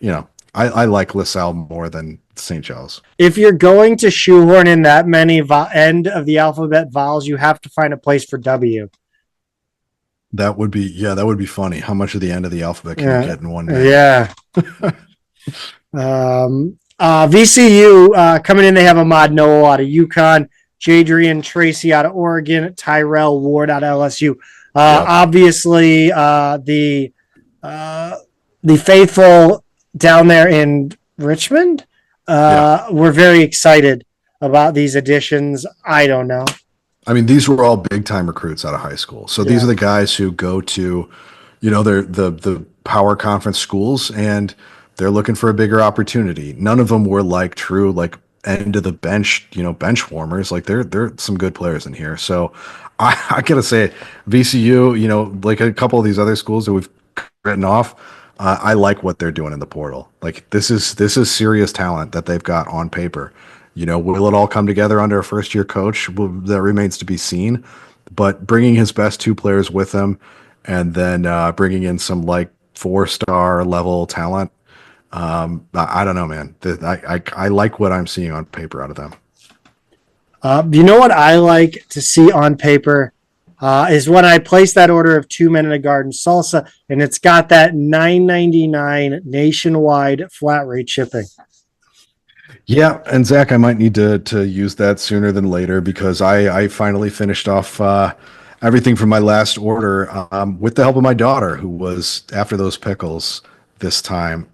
I like LaSalle more than St. Joe's. If you're going to shoehorn in that many end of the alphabet vowels, you have to find a place for W. That would be funny. How much of the end of the alphabet can you get in one name? Yeah. VCU coming in, they have Ahmad Noah out of UConn, Jadrian Tracy out of Oregon, Tyrell Ward out of LSU. Obviously, the faithful down there in Richmond, we're very excited about these additions. I don't know. I mean, these were all big time recruits out of high school. So these are the guys who go to, they're the power conference schools, and they're looking for a bigger opportunity. None of them were like true, like end of the bench, bench warmers. Like they're some good players in here. So I gotta say, VCU, like a couple of these other schools that we've written off, I like what they're doing in the portal. Like this is serious talent that they've got on paper. Will it all come together under a first year coach? Well, that remains to be seen. But bringing his best two players with him, and then bringing in some like 4-star level talent. I don't know, man. I like what I'm seeing on paper out of them. You know what I like to see on paper is when I place that order of 2 Men in a Garden salsa, and it's got that $9.99 nationwide flat rate shipping. Yeah, and Zach, I might need to use that sooner than later because I finally finished off everything from my last order with the help of my daughter, who was after those pickles this time.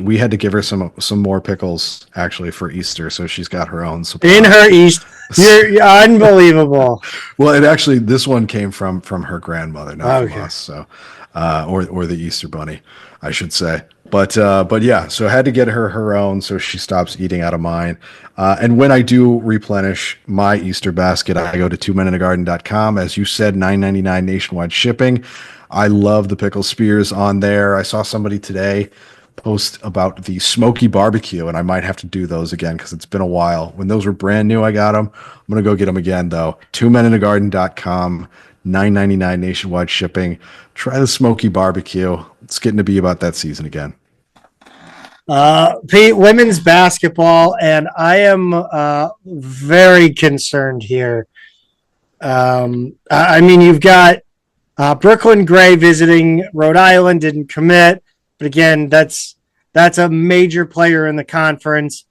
We had to give her some more pickles actually for Easter, so she's got her own supply. In her East. You're unbelievable. Well, this one came from her grandmother, not from us. So, or the Easter bunny, I should say. But yeah, so I had to get her own so she stops eating out of mine. And when I do replenish my Easter basket, I go to twomeninthegarden.com. As you said, $9.99 nationwide shipping. I love the pickle spears on there. I saw somebody today post about the smoky barbecue, and I might have to do those again because it's been a while. When those were brand new, I got them. I'm going to go get them again, though. twomeninthegarden.com, $9.99 nationwide shipping. Try the smoky barbecue. It's getting to be about that season again. Pete, women's basketball, and I am very concerned here. I mean, you've got Brooklyn Gray visiting Rhode Island, didn't commit. But again, that's a major player in the conference.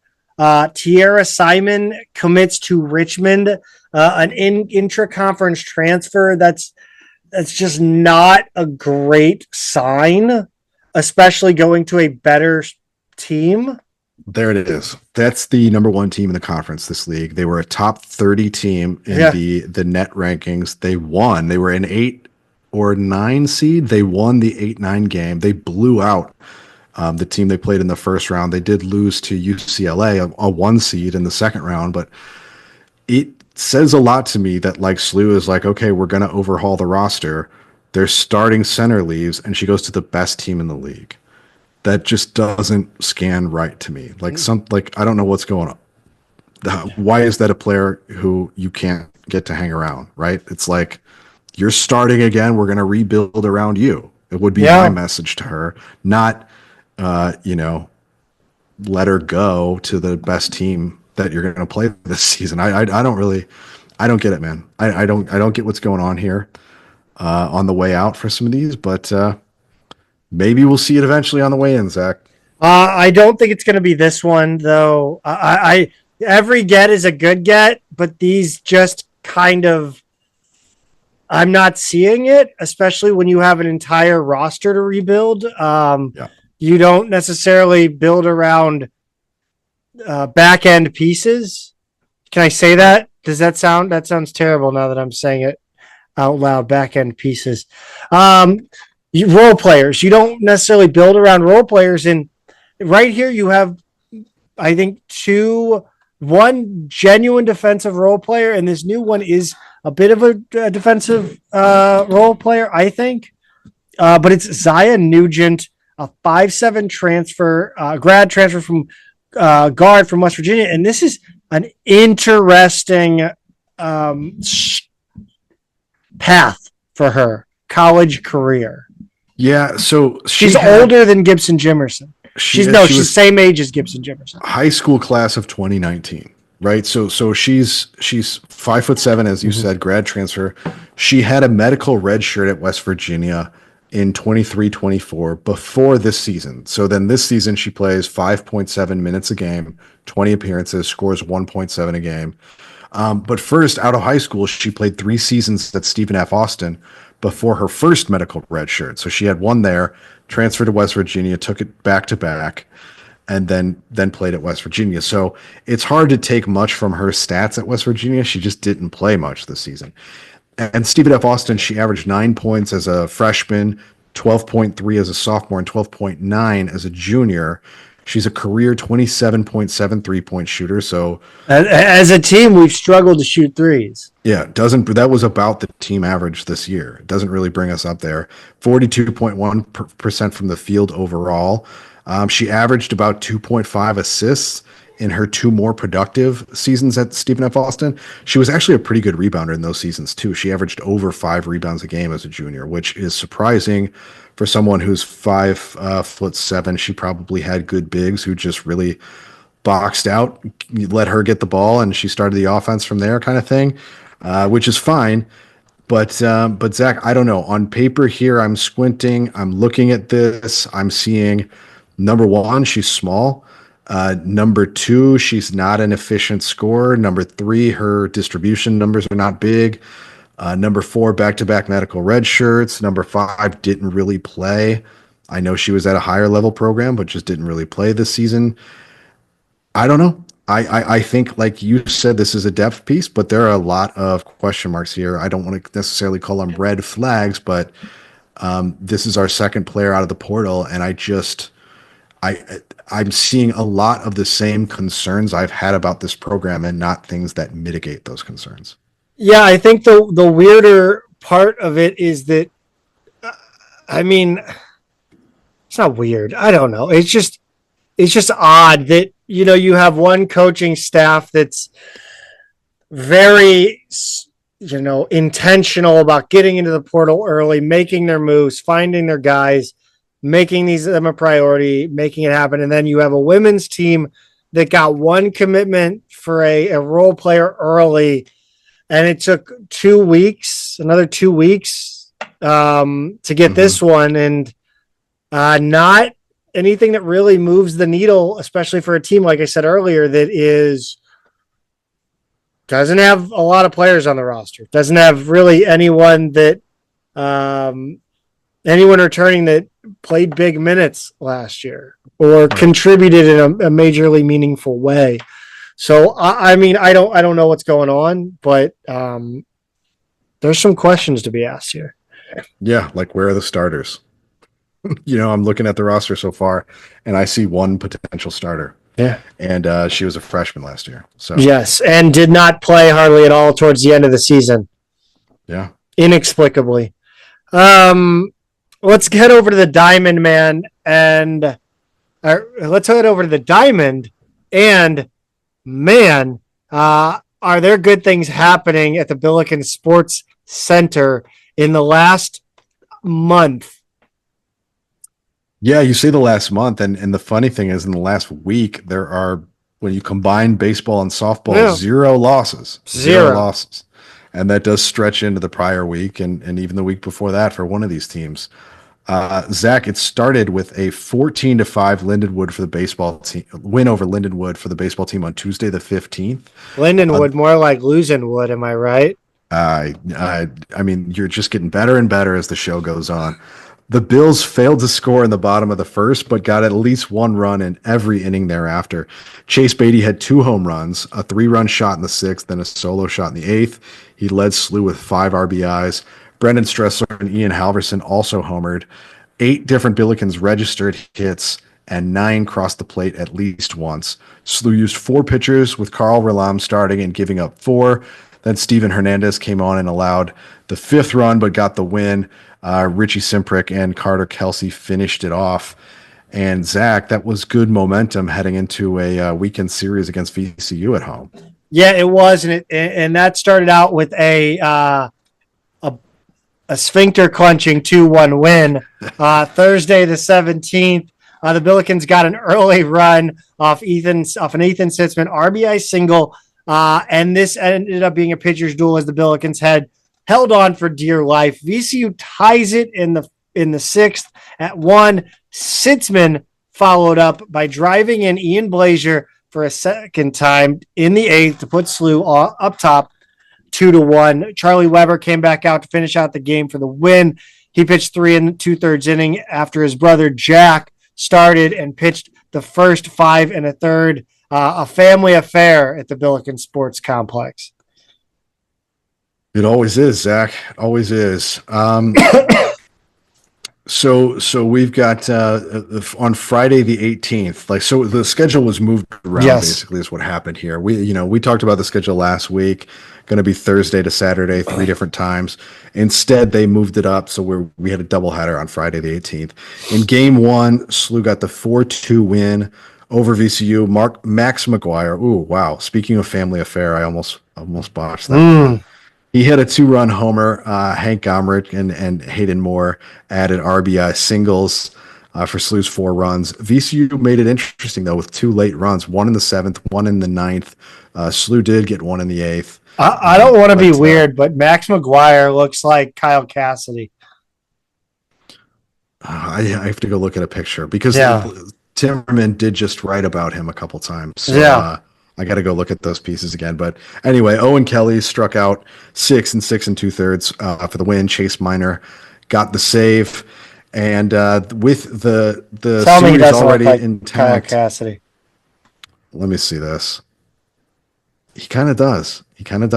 Tierra Simon commits to Richmond, an intra-conference transfer. That's just not a great sign, especially going to a better team. There it is. That's the number one team in the conference this league. They were a top 30 team in the net rankings. They won. They were an 8 or 9 seed. They won the 8-9 game. They blew out the team they played in the first round. They did lose to UCLA, a 1 seed in the second round, but it says a lot to me that like SLU is like, okay, we're going to overhaul the roster. Their starting center leaves and she goes to the best team in the league. That just doesn't scan right to me. Like I don't know what's going on. Why is that a player who you can't get to hang around, right? It's like, you're starting again. We're going to rebuild around you. It would be my message to her, not, let her go to the best team that you're going to play this season. I don't get it, man. I don't get what's going on here on the way out for some of these, but maybe we'll see it eventually on the way in, Zach. I don't think it's going to be this one though. Every get is a good get, but these just kind of, I'm not seeing it, especially when you have an entire roster to rebuild. You don't necessarily build around back end pieces. Can I say that? That sounds terrible now that I'm saying it out loud. Back end pieces. Role players. You don't necessarily build around role players. And right here you have, I think, one genuine defensive role player, and this new one is a bit of a defensive role player, I think. But it's Zion Nugent, a 5'7" transfer, grad transfer from guard from West Virginia. And this is an interesting path for her college career. Yeah, so she's older than Gibson Jimerson. She's same age as Gibson Jimerson. High school class of 2019. Right. So she's 5'7", as you said, grad transfer. She had a medical red shirt at West Virginia in 23-24 before this season. So then this season she plays 5.7 minutes a game, 20 appearances, scores 1.7 a game. But first, out of high school, she played 3 seasons at Stephen F. Austin before her first medical red shirt. So she had one there, transferred to West Virginia, took it back to back, and then played at West Virginia. So it's hard to take much from her stats at West Virginia. She just didn't play much this season. And Stephen F. Austin, she averaged 9 points as a freshman, 12.3 as a sophomore, and 12.9 as a junior. She's a career 27.7 3-point shooter. So as a team, we've struggled to shoot threes. yeah, that was about the team average this year. It doesn't really bring us up there. 42.1% from the field overall. She averaged about 2.5 assists in her two more productive seasons at Stephen F. Austin. She was actually a pretty good rebounder in those seasons too. She averaged over 5 rebounds a game as a junior, which is surprising for someone who's 5'7". She probably had good bigs who just really boxed out, let her get the ball, and she started the offense from there, kind of thing, which is fine. But Zach, I don't know. On paper here, I'm squinting. I'm looking at this. I'm seeing number one, she's small. Number two, she's not an efficient scorer. Number three, her distribution numbers are not big. Number four, back-to-back medical red shirts. Number five, didn't really play. I know she was at a higher level program, but just didn't really play this season. I don't know. I think, like you said, this is a depth piece, but there are a lot of question marks here. I don't want to necessarily call them red flags, but this is our second player out of the portal, and I'm seeing a lot of the same concerns I've had about this program and not things that mitigate those concerns. Yeah, I think the weirder part of it is that, it's not weird. I don't know. It's just odd that, you have one coaching staff that's very, intentional about getting into the portal early, making their moves, finding their guys, making them a priority, making it happen. And then you have a women's team that got one commitment for a role player early, and it took 2 weeks, another 2 weeks to get this one, and not anything that really moves the needle, especially for a team, like I said earlier, that doesn't have a lot of players on the roster, doesn't have really anyone returning that played big minutes last year or contributed in a majorly meaningful way. So, I don't know what's going on, but there's some questions to be asked here. Yeah, like where are the starters? I'm looking at the roster so far, and I see one potential starter. Yeah. And she was a freshman last year. So yes, and did not play hardly at all towards the end of the season. Yeah. Inexplicably. Let's head over to the Diamond, man, and let's head over to the Diamond, and man, are there good things happening at the Billikens Sports Center in the last month? Yeah, you say the last month, and the funny thing is, in the last week, there are, when you combine baseball and softball, 0 losses. Zero losses. And that does stretch into the prior week and even the week before that for one of these teams. Zach, it started with a 14-5 Lindenwood for the baseball team win over Lindenwood for the baseball team on Tuesday the 15th. Lindenwood, more like losing wood, am I right? You're just getting better and better as the show goes on. The Bills failed to score in the bottom of the first, but got at least one run in every inning thereafter. Chase Beatty had 2 home runs, a 3-run shot in the 6th, then a solo shot in the 8th. He led SLU with 5 RBIs. Brendan Stressler and Ian Halverson also homered. 8 different Billikens registered hits, and 9 crossed the plate at least once. SLU used 4 pitchers, with Carl Relam starting and giving up 4. Then Steven Hernandez came on and allowed the 5th run, but got the win. Richie Simprick and Carter Kelsey finished it off. And Zach, that was good momentum heading into a weekend series against VCU at home. Yeah, it was, and that started out with a sphincter clenching 2-1 win. Thursday the 17th, the Billikens got an early run off an Ethan Sitzman RBI single, and this ended up being a pitcher's duel as the Billikens had held on for dear life. VCU ties it in the 6th at 1. Sitzman followed up by driving in Ian Blazier for a second time in the 8th to put SLU up top 2-1. Charlie Weber came back out to finish out the game for the win. He pitched 3 2/3 inning after his brother Jack started and pitched the first 5 1/3. A family affair at the Billikens Sports Complex. It always is, Zach. Always is. So we've got on Friday the 18th. Like, so the schedule was moved around. Yes. Basically, is what happened here. We talked about the schedule last week. Going to be Thursday to Saturday, 3 different times. Instead, they moved it up, so we had a doubleheader on Friday the 18th. In Game 1, SLU got the 4-2 win over VCU. Max McGuire. Ooh, wow! Speaking of family affair, I almost botched that. He hit a 2-run homer. Hank Gomrich and Hayden Moore added RBI singles for SLU's 4 runs. VCU made it interesting, though, with 2 late runs, one in the 7th, one in the 9th. SLU did get one in the 8th. I don't want to be weird, but Max McGuire looks like Kyle Cassidy. I have to go look at a picture because Timmerman did just write about him a couple times. So, I got to go look at those pieces again. But anyway, Owen Kelly struck out 6 and 6 2/3 for the win. Chase Minor got the save. And with the series already intact. Kyle Cassidy. Let me see this. He kind of does.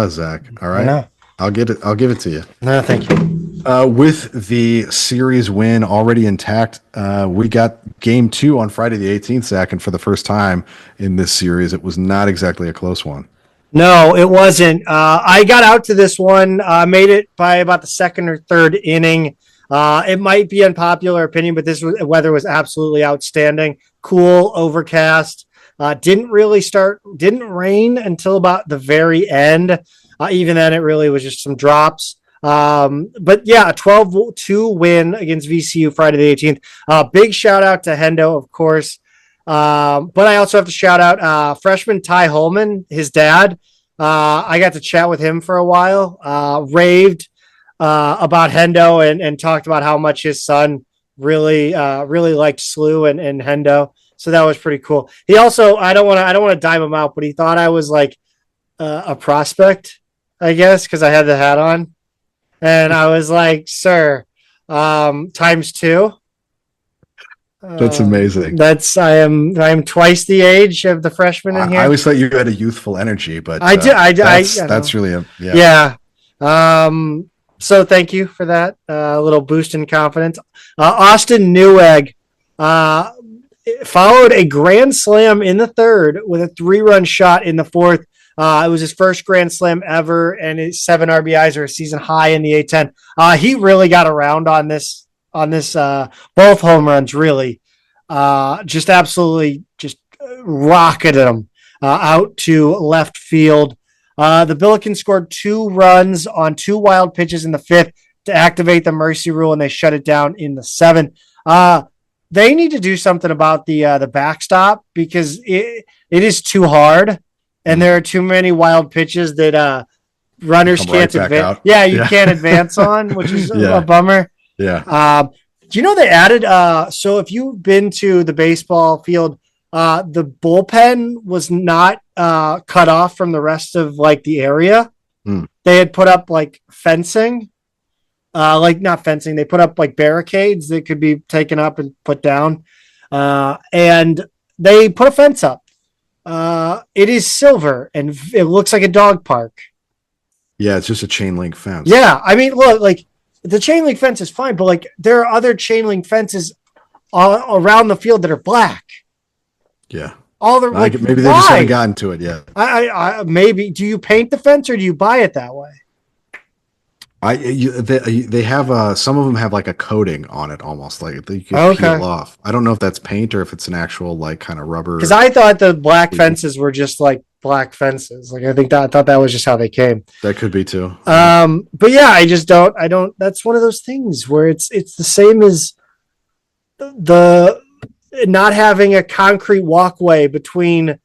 Zach. All right. I'll give it to you. No, thank you. With the series win already intact, we got Game 2 on Friday the 18th, Zach, and for the first time in this series, it was not exactly a close one. No, it wasn't. I got out to this one, made it by about the 2nd or 3rd inning. It might be unpopular opinion, but weather was absolutely outstanding. Cool, overcast. Didn't rain until about the very end. Even then, it really was just some drops. But yeah, a 12-2 win against VCU Friday the 18th. Big shout out to Hendo, of course. But I also have to shout out freshman Ty Holman, his dad. I got to chat with him for a while, raved about Hendo and talked about how much his son really liked SLU and Hendo. So that was pretty cool. He also, I don't want to dime him out, but he thought I was like a prospect, I guess, because I had the hat on. And I was like, sir, times 2. That's amazing. I am twice the age of the freshman in here. I always thought you had a youthful energy, but I do. That's really yeah. So thank you for that little boost in confidence. Austin Newegg followed a grand slam in the 3rd with a 3-run shot in the 4th. It was his first grand slam ever, and his 7 RBIs are a season high in the A10. He really got around on this both home runs, really. Just absolutely just rocketed them out to left field. The Billikens scored 2 runs on 2 wild pitches in the 5th to activate the mercy rule, and they shut it down in the 7th. They need to do something about the backstop because it is too hard. And there are too many wild pitches that runners can't advance. Yeah, you can't advance on, which is a bummer. Yeah. Do you know they added? So if you've been to the baseball field, the bullpen was not cut off from the rest of like the area. They had put up like fencing, like not fencing. They put up like barricades that could be taken up and put down, and they put a fence up. It is silver and it looks like a dog park. Yeah, it's just a chain link fence. Yeah, I mean, look, like the chain link fence is fine, but like there are other chain link fences around the field that are black. Yeah, all the maybe they just haven't gotten to it yet. I maybe. Do you paint the fence or do you buy it that way? They have some of them have like a coating on it, almost like you can peel off. I don't know if that's paint or if it's an actual like kind of rubber. Because I thought the black fences were just like black fences. Like I thought that was just how they came. That could be too. But yeah, I don't. That's one of those things where it's the same as the not having a concrete walkway between.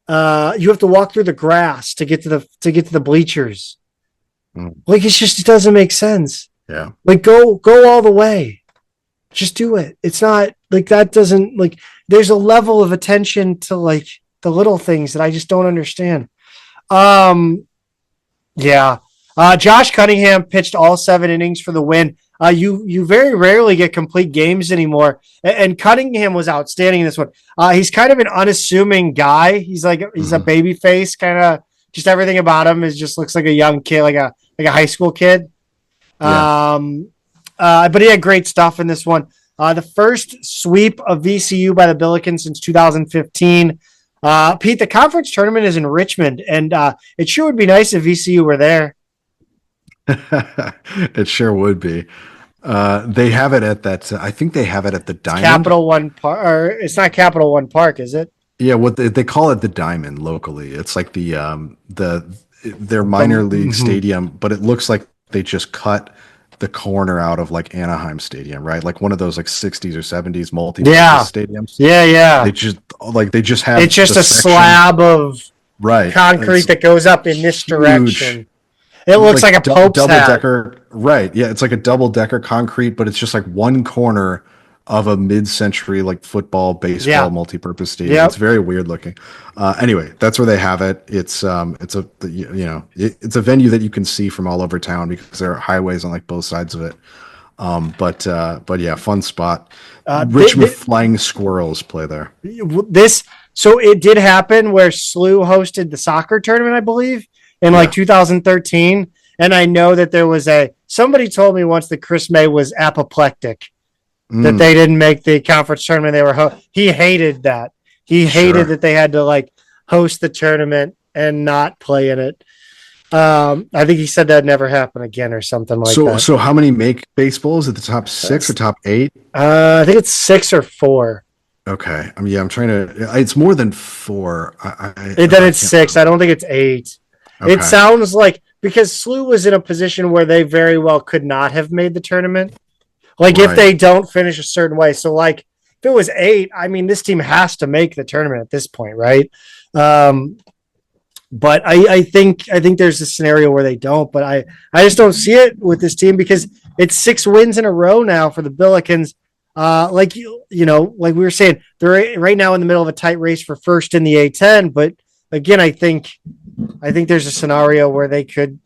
You have to walk through the grass to get to the bleachers. Like it doesn't make sense. Yeah. Like go all the way. Just do it. It's not like that doesn't like there's a level of attention to like the little things that I just don't understand. Yeah. Josh Cunningham pitched all 7 innings for the win. You very rarely get complete games anymore. And Cunningham was outstanding in this one. He's kind of an unassuming guy. He's a baby face, kind of just everything about him is just looks like a young kid, like a high school kid. Yeah. But he had great stuff in this one. The first sweep of VCU by the Billikens since 2015. Pete, the conference tournament is in Richmond, and it sure would be nice if VCU were there. It sure would be. They have it at that. I think they have it at the Diamond. Capital One Park, or it's not Capital One Park, is it? Yeah, what they call it the Diamond locally. It's like their minor league stadium, but it looks like they just cut the corner out of like Anaheim Stadium, right? Like one of those like 60s or 70s multi-purpose stadiums. Yeah. They just have it's just a slab of concrete that goes up in this direction. It looks like a Pope's hat. Double-decker, right? Yeah, it's like a double-decker concrete, but it's just like one corner of a mid-century like football, baseball, multi-purpose stadium. Yep. It's very weird looking. Anyway, that's where they have it. It's a venue that you can see from all over town because there are highways on like both sides of it. But yeah, fun spot. Richmond Flying Squirrels play there. So it did happen where SLU hosted the soccer tournament, I believe, in like 2013. And I know that there was somebody told me once that Chris May was apoplectic, that they didn't make the conference tournament. He hated that. He hated that they had to like host the tournament and not play in it. I think he said that never happened again or something like that. So how many make baseballs at the top 6 or top 8? I think it's 6 or 4. Okay. I'm trying to. It's more than 4. Then it's 6. I don't think it's 8. Okay. It sounds like because SLU was in a position where they very well could not have made the tournament. Like if they don't finish a certain way. So like if it was 8, I mean, this team has to make the tournament at this point, right? But I think there's a scenario where they don't, but I just don't see it with this team because it's 6 wins in a row now for the Billikens. Like we were saying, they're right now in the middle of a tight race for first in the A10. But again, I think there's a scenario where they could,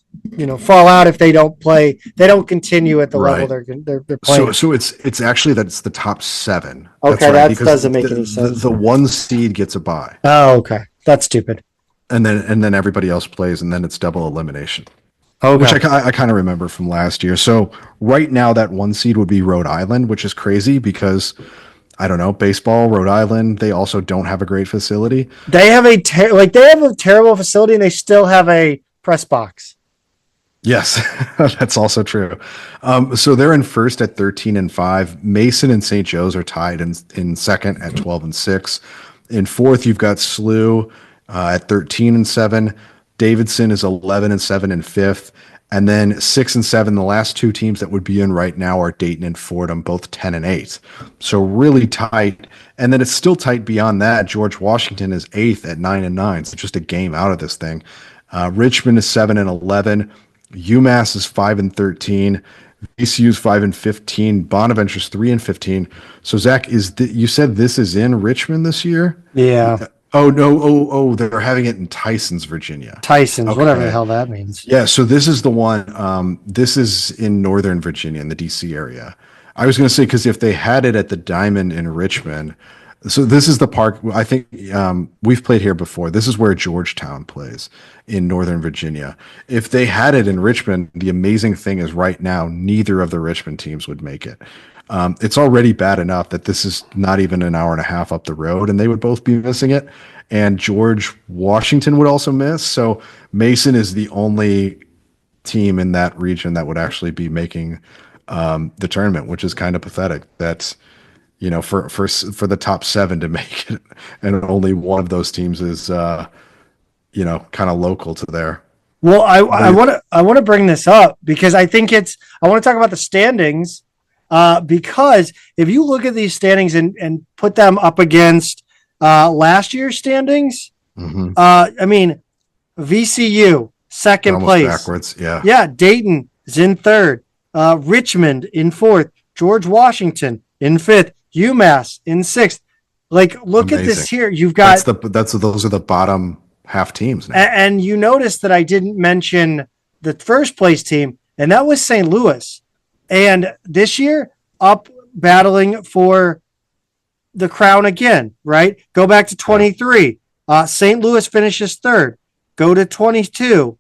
fall out if they don't play. They don't continue at the level they're playing. So it's actually that it's the top 7. Okay, that doesn't make any sense. The 1 seed gets a bye. Oh, okay, that's stupid. And then everybody else plays, and then it's double elimination. Okay. Which I kind of remember from last year. So right now that 1 seed would be Rhode Island, which is crazy because I don't know, baseball, Rhode Island, they also don't have a great facility. They have a terrible facility, and they still have a press box. Yes, that's also true. So they're in first at 13-5. Mason and St. Joe's are tied in second at 12-6. In fourth, you've got SLU at 13-7. Davidson is 11-7 in fifth. And then 6 and 7, the last 2 teams that would be in right now are Dayton and Fordham, both 10 and 8. So really tight. And then it's still tight beyond that. George Washington is 8th at 9 and 9. So just a game out of this thing. Richmond is 7 and 11. UMass is 5 and 13. VCU's 5 and 15. Bonaventure's 3 and 15. So Zach, you said this is in Richmond this year? Yeah. Oh no! Oh, they're having it in Tysons, Virginia. Tysons, whatever the hell that means. Yeah, so this is the one. This is in Northern Virginia, in the DC area. I was going to say because if they had it at the Diamond in Richmond, so this is the park. I think we've played here before. This is where Georgetown plays in Northern Virginia. If they had it in Richmond, the amazing thing is right now neither of the Richmond teams would make it. It's already bad enough that this is not even an hour and a half up the road, and they would both be missing it. And George Washington would also miss. So Mason is the only team in that region that would actually be making the tournament, which is kind of pathetic. That's for the top 7 to make it, and only one of those teams is kind of local to there. Well, I want to bring this up because I think I want to talk about the standings. Because if you look at these standings and put them up against last year's standings, I mean, VCU, second place. Backwards, yeah. Yeah, Dayton is in third. Richmond in fourth. George Washington in fifth. UMass in sixth. Like, look Amazing. At this here. You've got... Those are the bottom half teams now. And you notice that I didn't mention the first place team, and that was St. Louis. And this year, up battling for the crown again, right? Go back to 23. St. Louis finishes third. Go to 22.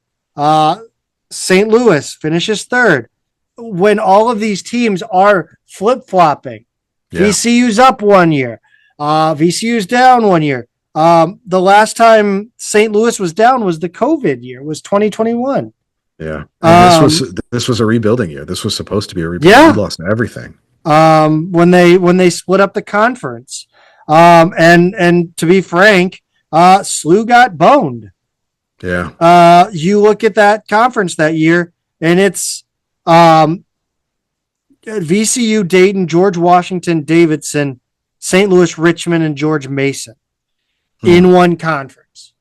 St. Louis finishes third. when all of these teams are flip-flopping. Yeah. VCU's up one year. VCU's down one year. The last time St. Louis was down was the COVID year, was 2021. Yeah. And this was a rebuilding year. This was supposed to be a rebuilding. Yeah. We lost everything. When they split up the conference. And to be frank, SLU got boned. Yeah. You look at that conference that year, and it's VCU, Dayton, George Washington, Davidson, St. Louis, Richmond, and George Mason in one conference.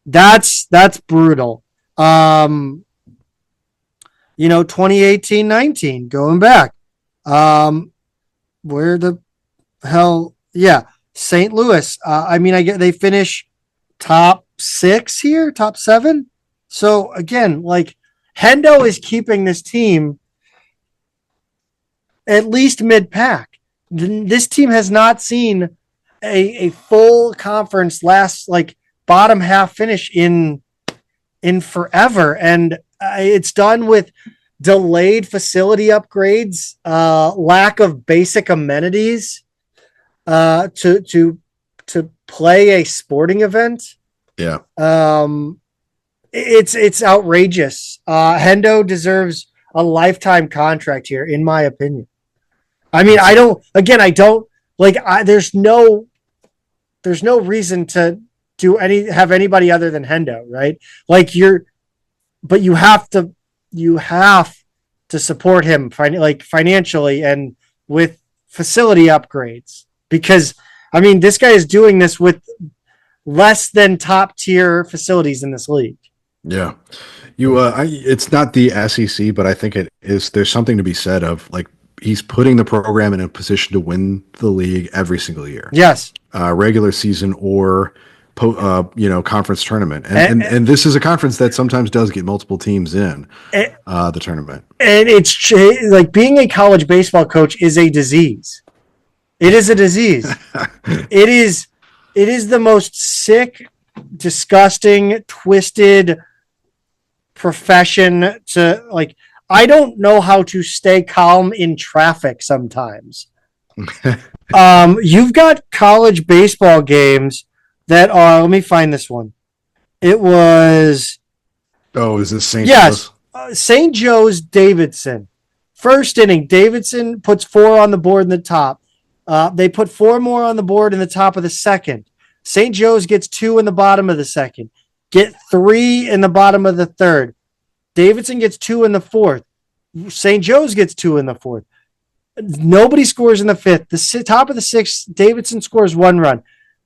That's brutal. 2018-19, going back. Where the hell? Yeah, St. Louis. I get they finish top 6 here, top 7. So again, like Hendo is keeping this team at least mid-pack. This team has not seen a full conference last like bottom half finish in forever, and it's done with delayed facility upgrades, lack of basic amenities to play a sporting event. Yeah. It's outrageous. Hendo deserves a lifetime contract here, in my opinion. I mean, there's no reason to have anybody other than Hendo, right? Like but you have to support him financially and with facility upgrades, because I mean, this guy is doing this with less than top tier facilities in this league. Yeah. It's not the SEC, but I think it is. There's something to be said of like, he's putting the program in a position to win the league every single year. Yes. Regular season or conference tournament. And this is a conference that sometimes does get multiple teams in the tournament. And it's like being a college baseball coach is a disease. It is a disease. It is the most sick, disgusting, twisted profession to like. I don't know how to stay calm in traffic sometimes. You've got college baseball games that are, let me find this one. It was. Oh, is this St. Yes. St. Joe's Davidson. First inning, Davidson puts 4 on the board in the top. They put 4 more on the board in the top of the second. St. Joe's gets 2 in the bottom of the second. Get 3 in the bottom of the third. Davidson gets 2 in the fourth. St. Joe's gets 2 in the fourth. Nobody scores in the fifth. The top of the sixth, Davidson scores 1 run.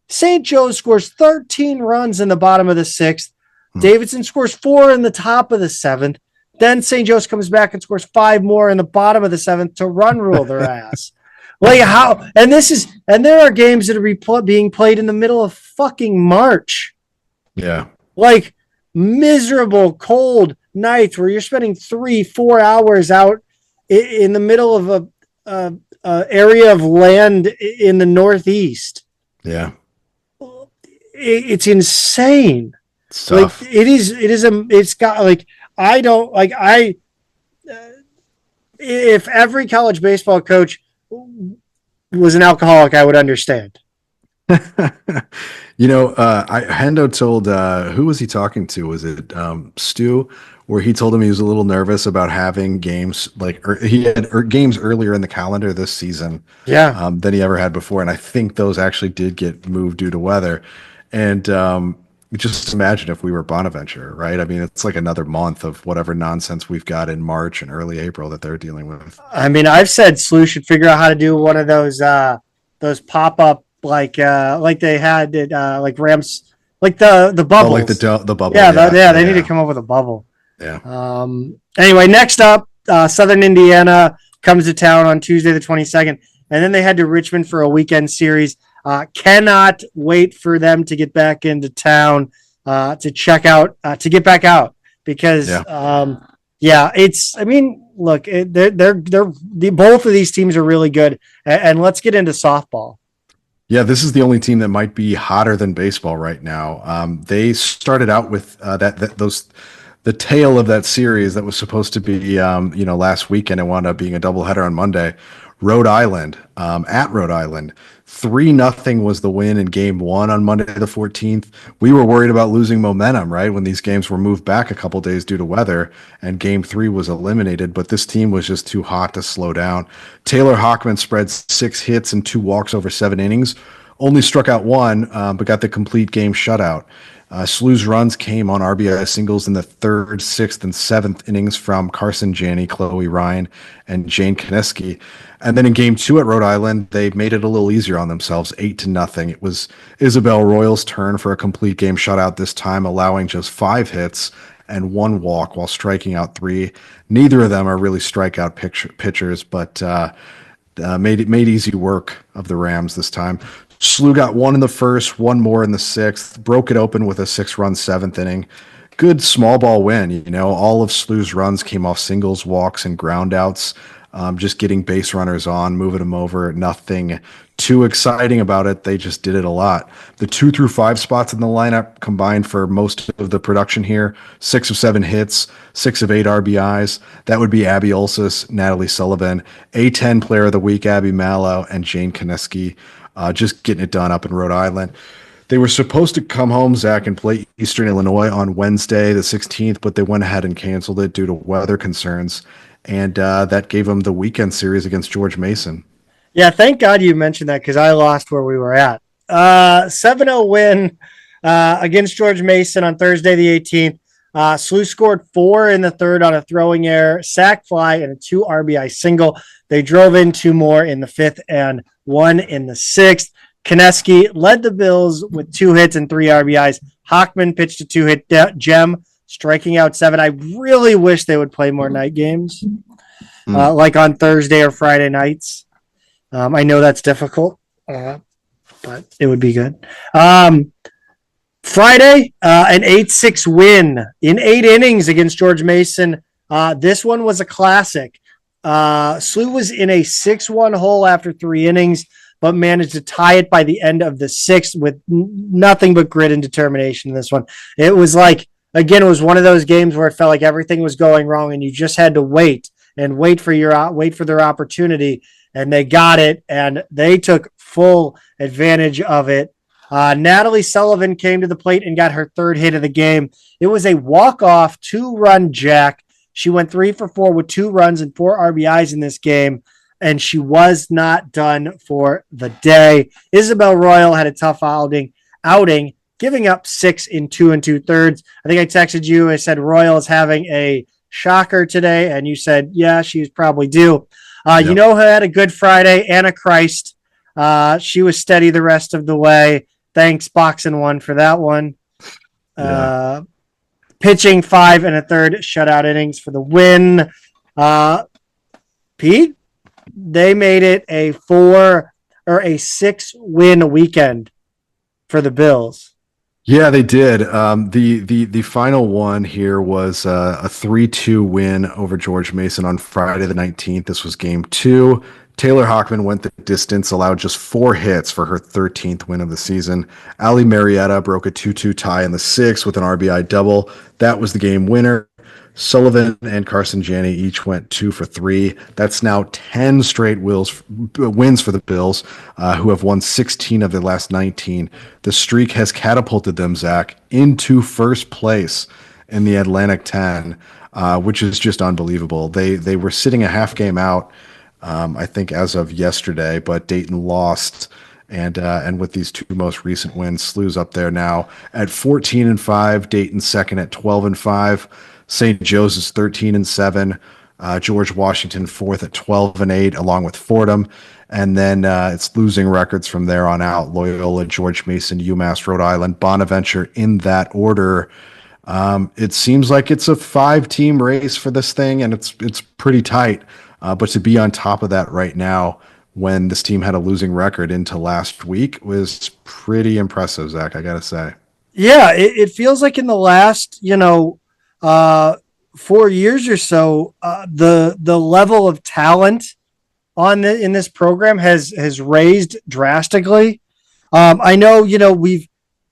St. Joe's scores 13 runs in the bottom of the sixth. Davidson scores 4 in the top of the seventh. Then St. Joe's comes back and scores 5 more in the bottom of the seventh to run rule their ass. Like how? And there are games that are being played in the middle of fucking March. Yeah. Like miserable, cold nights where you're spending 3-4 hours out in the middle of a area of land in the Northeast. Yeah. It's insane. It's tough. Like it's got like, if every college baseball coach was an alcoholic, I would understand. Hendo told, who was he talking to? Was it Stu? Where he told him he was a little nervous about having games he had games earlier in the calendar this season, than he ever had before, and I think those actually did get moved due to weather. And just imagine if we were Bonaventure, right? I mean, it's like another month of whatever nonsense we've got in March and early April that they're dealing with. I mean, I've said SLU should figure out how to do one of those pop up like they had at like Rams, like the bubbles, like the bubble. They need to come up with a bubble. Yeah. Anyway, next up, Southern Indiana comes to town on Tuesday the 22nd, and then they head to Richmond for a weekend series. Cannot wait for them to get back into town to check out, to get back out because it's. I mean, look, they're both of these teams are really good, and let's get into softball. Yeah, this is the only team that might be hotter than baseball right now. They started out with the tail of that series that was supposed to be, last weekend, it wound up being a doubleheader on Monday. Rhode Island, at Rhode Island, 3-0 was the win in game one on Monday the 14th. We were worried about losing momentum, right? When these games were moved back a couple days due to weather and game three was eliminated, but this team was just too hot to slow down. Taylor Hockman spread 6 hits and 2 walks over 7 innings, only struck out one, but got the complete game shutout. Slew's runs came on RBI singles in the 3rd, 6th, and 7th innings from Carson Janney, Chloe Ryan, and Jane Koneski. And then in game 2 at Rhode Island, they made it a little easier on themselves, 8-0. It was Isabel Royal's turn for a complete game shutout this time, allowing just 5 hits and 1 walk while striking out 3. Neither of them are really strikeout pitchers, but made easy work of the Rams this time. Slew got 1 in the 1st, 1 more in the 6th, broke it open with a 6-run 7th inning. Good small ball win. All of Slew's runs came off singles, walks, and ground outs. Just getting base runners on, moving them over. Nothing too exciting about it. They just did it a lot. The 2 through 5 spots in the lineup combined for most of the production here. 6 of 7 hits, 6 of 8 RBIs. That would be Abby Olsis, Natalie Sullivan, A10 Player of the Week, Abby Mallow, and Jane Koneski. Just getting it done up in Rhode Island. They were supposed to come home, Zach, and play Eastern Illinois on Wednesday, the 16th, but they went ahead and canceled it due to weather concerns. And that gave them the weekend series against George Mason. Yeah, thank God you mentioned that because I lost where we were at. 7-0 win against George Mason on Thursday, the 18th. Slew scored 4 in the 3rd on a throwing error, sac fly, and a 2 RBI single. They drove in 2 more in the 5th and 1 in the 6th. Koneski led the Bills with 2 hits and 3 RBIs. Hockman pitched a 2-hit gem, striking out 7. I really wish they would play more night games, like on Thursday or Friday nights. I know that's difficult, but it would be good. Friday, an 8-6 win in 8 innings against George Mason. This one was a classic. Slew was in a 6-1 hole after 3 innings, but managed to tie it by the end of the 6th with nothing but grit and determination in this one. It was like, again, it was one of those games where it felt like everything was going wrong and you just had to wait for their opportunity, and they got it, and they took full advantage of it. Natalie Sullivan came to the plate and got her 3rd hit of the game. It was a walk-off 2-run jack. She went 3 for 4 with 2 runs and 4 RBIs in this game, and she was not done for the day. Isabel Royal had a tough outing, giving up 6 in 2 2/3. I think I texted you. I said Royal is having a shocker today, and you said, yeah, she's probably due. Yep. You know who had a good Friday? Anna Christ. She was steady the rest of the way. Thanks, Boxing One, for that one. Yeah. Pitching 5 1/3 shutout innings for the win. Pete, they made it a 6 win weekend for the Bills. Yeah, they did. The final one here was a 3-2 win over George Mason on Friday the 19th. This was game 2. Taylor Hockman went the distance, allowed just 4 hits for her 13th win of the season. Ali Marietta broke a 2-2 tie in the 6th with an RBI double. That was the game winner. Sullivan and Carson Janney each went 2 for 3. That's now 10 straight wins for the Bills, who have won 16 of their last 19. The streak has catapulted them, Zach, into first place in the Atlantic 10, which is just unbelievable. They were sitting a half game out, I think, as of yesterday, but Dayton lost. And with these 2 most recent wins, Slew's up there now at 14-5, Dayton second at 12-5. St. Joseph's 13-7, George Washington 4th at 12-8, along with Fordham, and then it's losing records from there on out. Loyola, George Mason, UMass, Rhode Island, Bonaventure in that order. It seems like it's a 5-team race for this thing, and it's pretty tight. But to be on top of that right now, when this team had a losing record into last week, was pretty impressive, Zach, I gotta say. Yeah, it feels like in the last 4 years or so, the level of talent in this program has raised drastically. I know,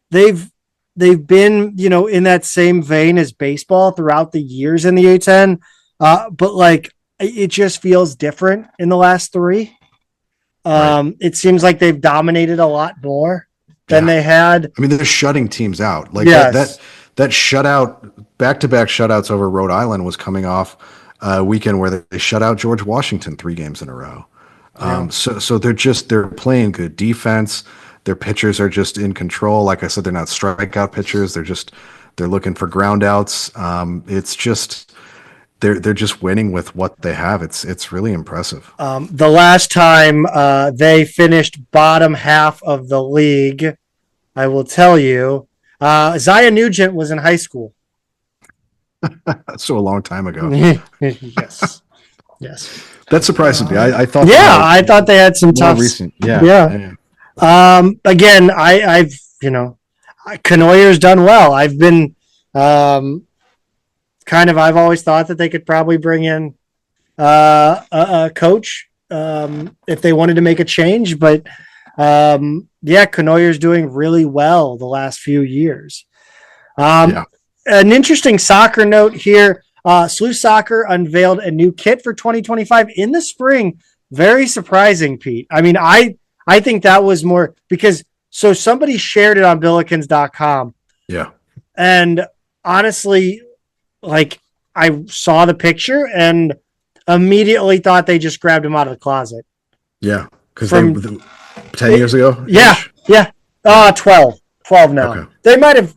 they've they've been, in that same vein as baseball throughout the years in the A10. But like, it just feels different in the last three. Right. It seems like they've dominated a lot more than they had. I mean, they're shutting teams out. Like Yes. that shutout, back-to-back shutouts over Rhode Island was coming off a weekend where they shut out George Washington 3 games in a row. So they're playing good defense. Their pitchers are just in control. Like I said, they're not strikeout pitchers. They're looking for ground outs. It's just they're just winning with what they have. It's really impressive. The last time they finished bottom half of the league, I will tell you, Zion Nugent was in high school. So a long time ago. Yes. That surprises me. I thought. Yeah, I thought they had some tough. Recent. Yeah. Again, I've Canoyer's done well. I've been I've always thought that they could probably bring in a coach if they wanted to make a change, but Canoyer's doing really well the last few years. An interesting soccer note here. SLU Soccer unveiled a new kit for 2025 in the spring. Very surprising, Pete. I mean, I think that was more because somebody shared it on Billikens.com. Yeah. And honestly, like, I saw the picture and immediately thought they just grabbed him out of the closet. Yeah. Because 10 years ago? Yeah. 12 now. Okay. They might have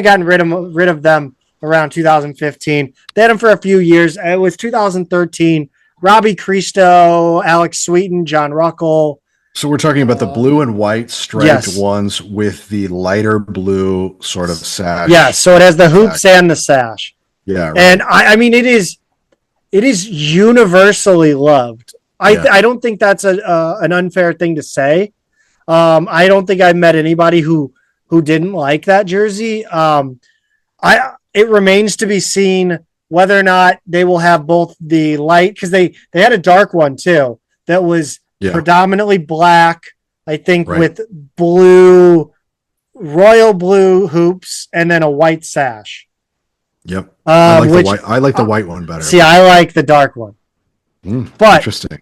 gotten rid of them around 2015. They had him for a few years. It was 2013. Robbie Cristo, Alex Sweeten, John Ruckel. So we're talking about the blue and white striped ones with the lighter blue sort of sash. Yeah, so it has the hoops and the sash. Yeah, right. And I mean, it is universally loved. I don't think that's an unfair thing to say. I don't think I've met anybody who didn't like that jersey. It remains to be seen whether or not they will have both the light, because they had a dark one too that was predominantly black, I think, with blue, royal blue hoops and then a white sash. Yep. I like the white one better. See, I like the dark one. But interesting.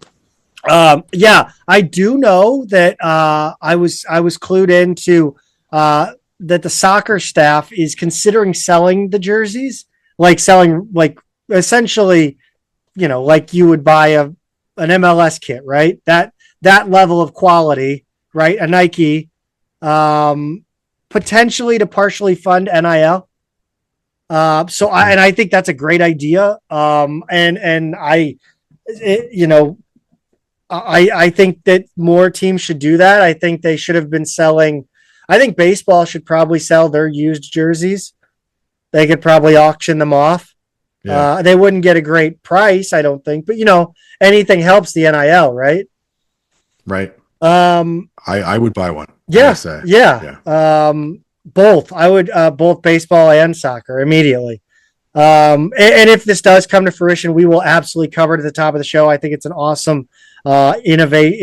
I do know that I was clued into that the soccer staff is considering selling the jerseys, essentially, like you would buy an MLS kit, right? That level of quality, right? A Nike, potentially to partially fund NIL. I think that's a great idea. I think that more teams should do that. I think they should have been selling. I think baseball should probably sell their used jerseys. They could probably auction them off. Yeah. They wouldn't get a great price, I don't think, but anything helps the NIL, right? Right. I would buy one. Yeah. Both. I would both baseball and soccer immediately. And if this does come to fruition, we will absolutely cover it at the top of the show. I think it's an awesome innovate.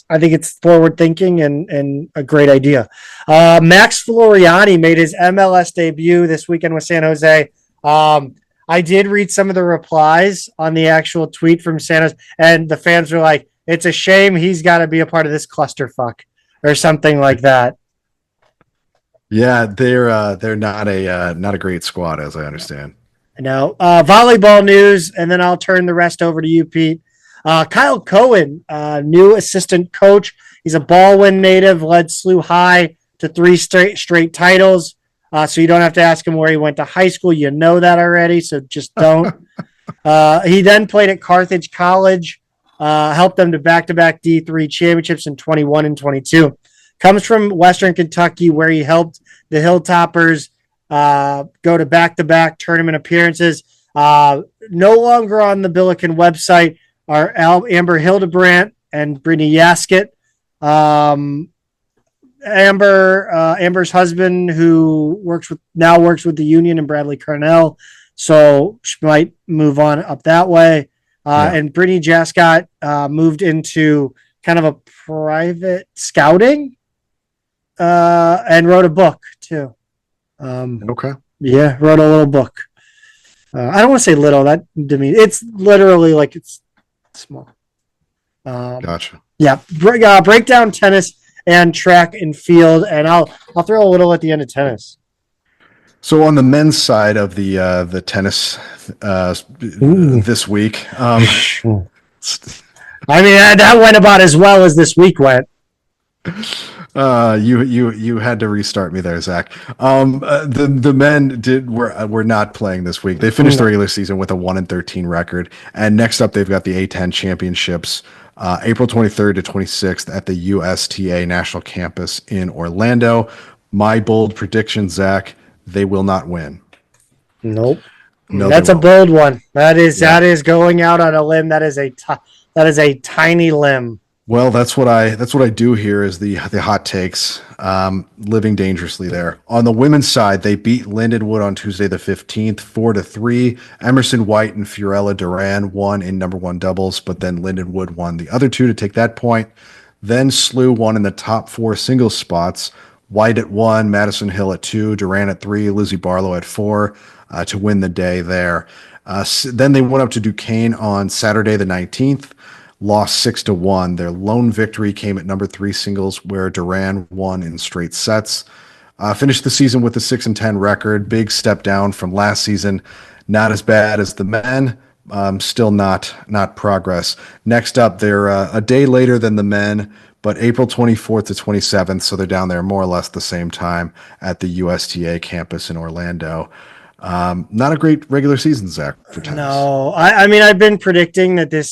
I think it's forward thinking and a great idea. Max Floriani made his MLS debut this weekend with San Jose. I did read some of the replies on the actual tweet from San Jose, and the fans were like, "It's a shame he's got to be a part of this clusterfuck," or something like that. Yeah, they're not a great squad, as I understand. No. Volleyball news, and then I'll turn the rest over to you, Pete. Kyle Cohen, new assistant coach. He's a Baldwin native, led SLU High to 3 straight titles. So you don't have to ask him where he went to high school. You know that already, so just don't. He then played at Carthage College, helped them to back-to-back D3 championships in 21 and 22. Comes from Western Kentucky, where he helped the Hilltoppers go to back-to-back tournament appearances. No longer on the Billiken website are Amber Hildebrandt and Brittany Yaskett. Amber's husband, who works with the Union, and Bradley Carnell, so she might move on up that way. And Brittany Jascott moved into kind of a private scouting and wrote a book too. Okay. Yeah, wrote a little book. I don't want to say little. That demean. It's literally like it's small. Gotcha. Yeah, break down tennis and track and field, and I'll throw a little at the end of tennis. So on the men's side of the tennis this week, I mean that went about as well as this week went. you had to restart me there, Zach. The men were not playing this week. They finished the regular season with a 1-13 record, and next up they've got the A10 Championships, April 23rd to 26th at the USTA National Campus in Orlando. My bold prediction, Zach, they will not win. Nope. No, that's a bold one. That is going out on a limb. That is a tiny limb. Well, that's what I do here is the hot takes, living dangerously there. On the women's side, they beat Lindenwood on Tuesday the 15th, 4-3. Emerson White and Fiorella Duran won in number one doubles, but then Lindenwood won the other two to take that point. Then Slew won in the top four singles spots. White at 1, Madison Hill at 2, Duran at 3, Lizzie Barlow at 4 to win the day there. Then they went up to Duquesne on Saturday the 19th. Lost 6-1. Their lone victory came at number 3 singles, where Duran won in straight sets. Finished the season with a 6-10 record. Big step down from last season. Not as bad as the men. Still not progress. Next up, they're a day later than the men, but April 24th to 27th, so they're down there more or less the same time at the USTA campus in Orlando. Not a great regular season, Zach, for tennis. No, I mean, I've been predicting that it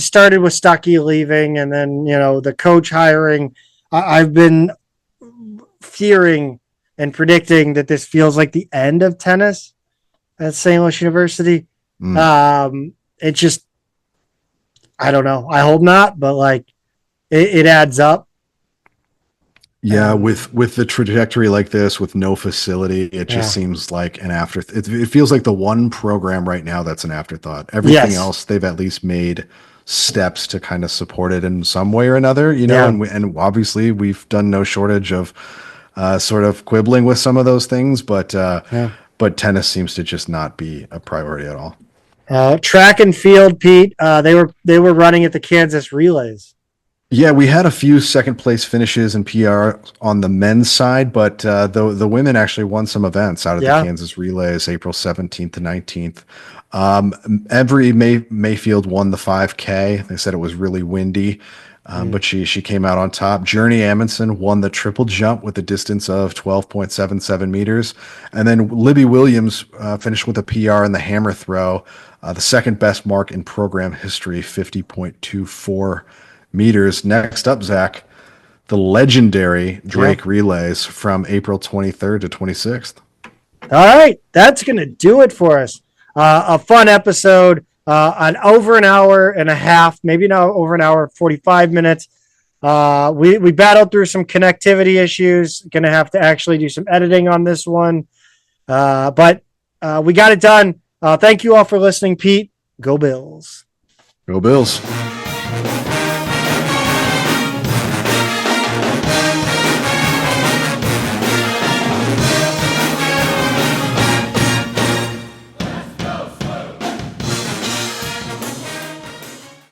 started with Stuckey leaving and then, the coach hiring. I've been fearing and predicting that this feels like the end of tennis at St. Louis University. It just, I don't know. I hope not, but it adds up. Yeah, with the trajectory like this, with no facility, it just seems like an afterthought. It feels like the one program right now that's an afterthought. Everything else, they've at least made steps to kind of support it in some way or another, and obviously we've done no shortage of sort of quibbling with some of those things, but tennis seems to just not be a priority at all. Track and field, Pete, they were running at the Kansas relays. Yeah, we had a few second place finishes and PR on the men's side, but the women actually won some events out of the Kansas relays, April 17th to 19th. Every Mayfield won the 5K. They said it was really windy, but she came out on top. Journey Amundsen won the triple jump with a distance of 12.77 meters. And then Libby Williams finished with a PR in the hammer throw, the second best mark in program history, 50.24 meters. Next up, Zach, the legendary Drake relays from April 23rd to 26th. All right, that's going to do it for us. A fun episode, an over an hour and a half, maybe now over an hour, 45 minutes. We battled through some connectivity issues. Going to have to actually do some editing on this one. But we got it done. Thank you all for listening, Pete. Go Bills. Go Bills.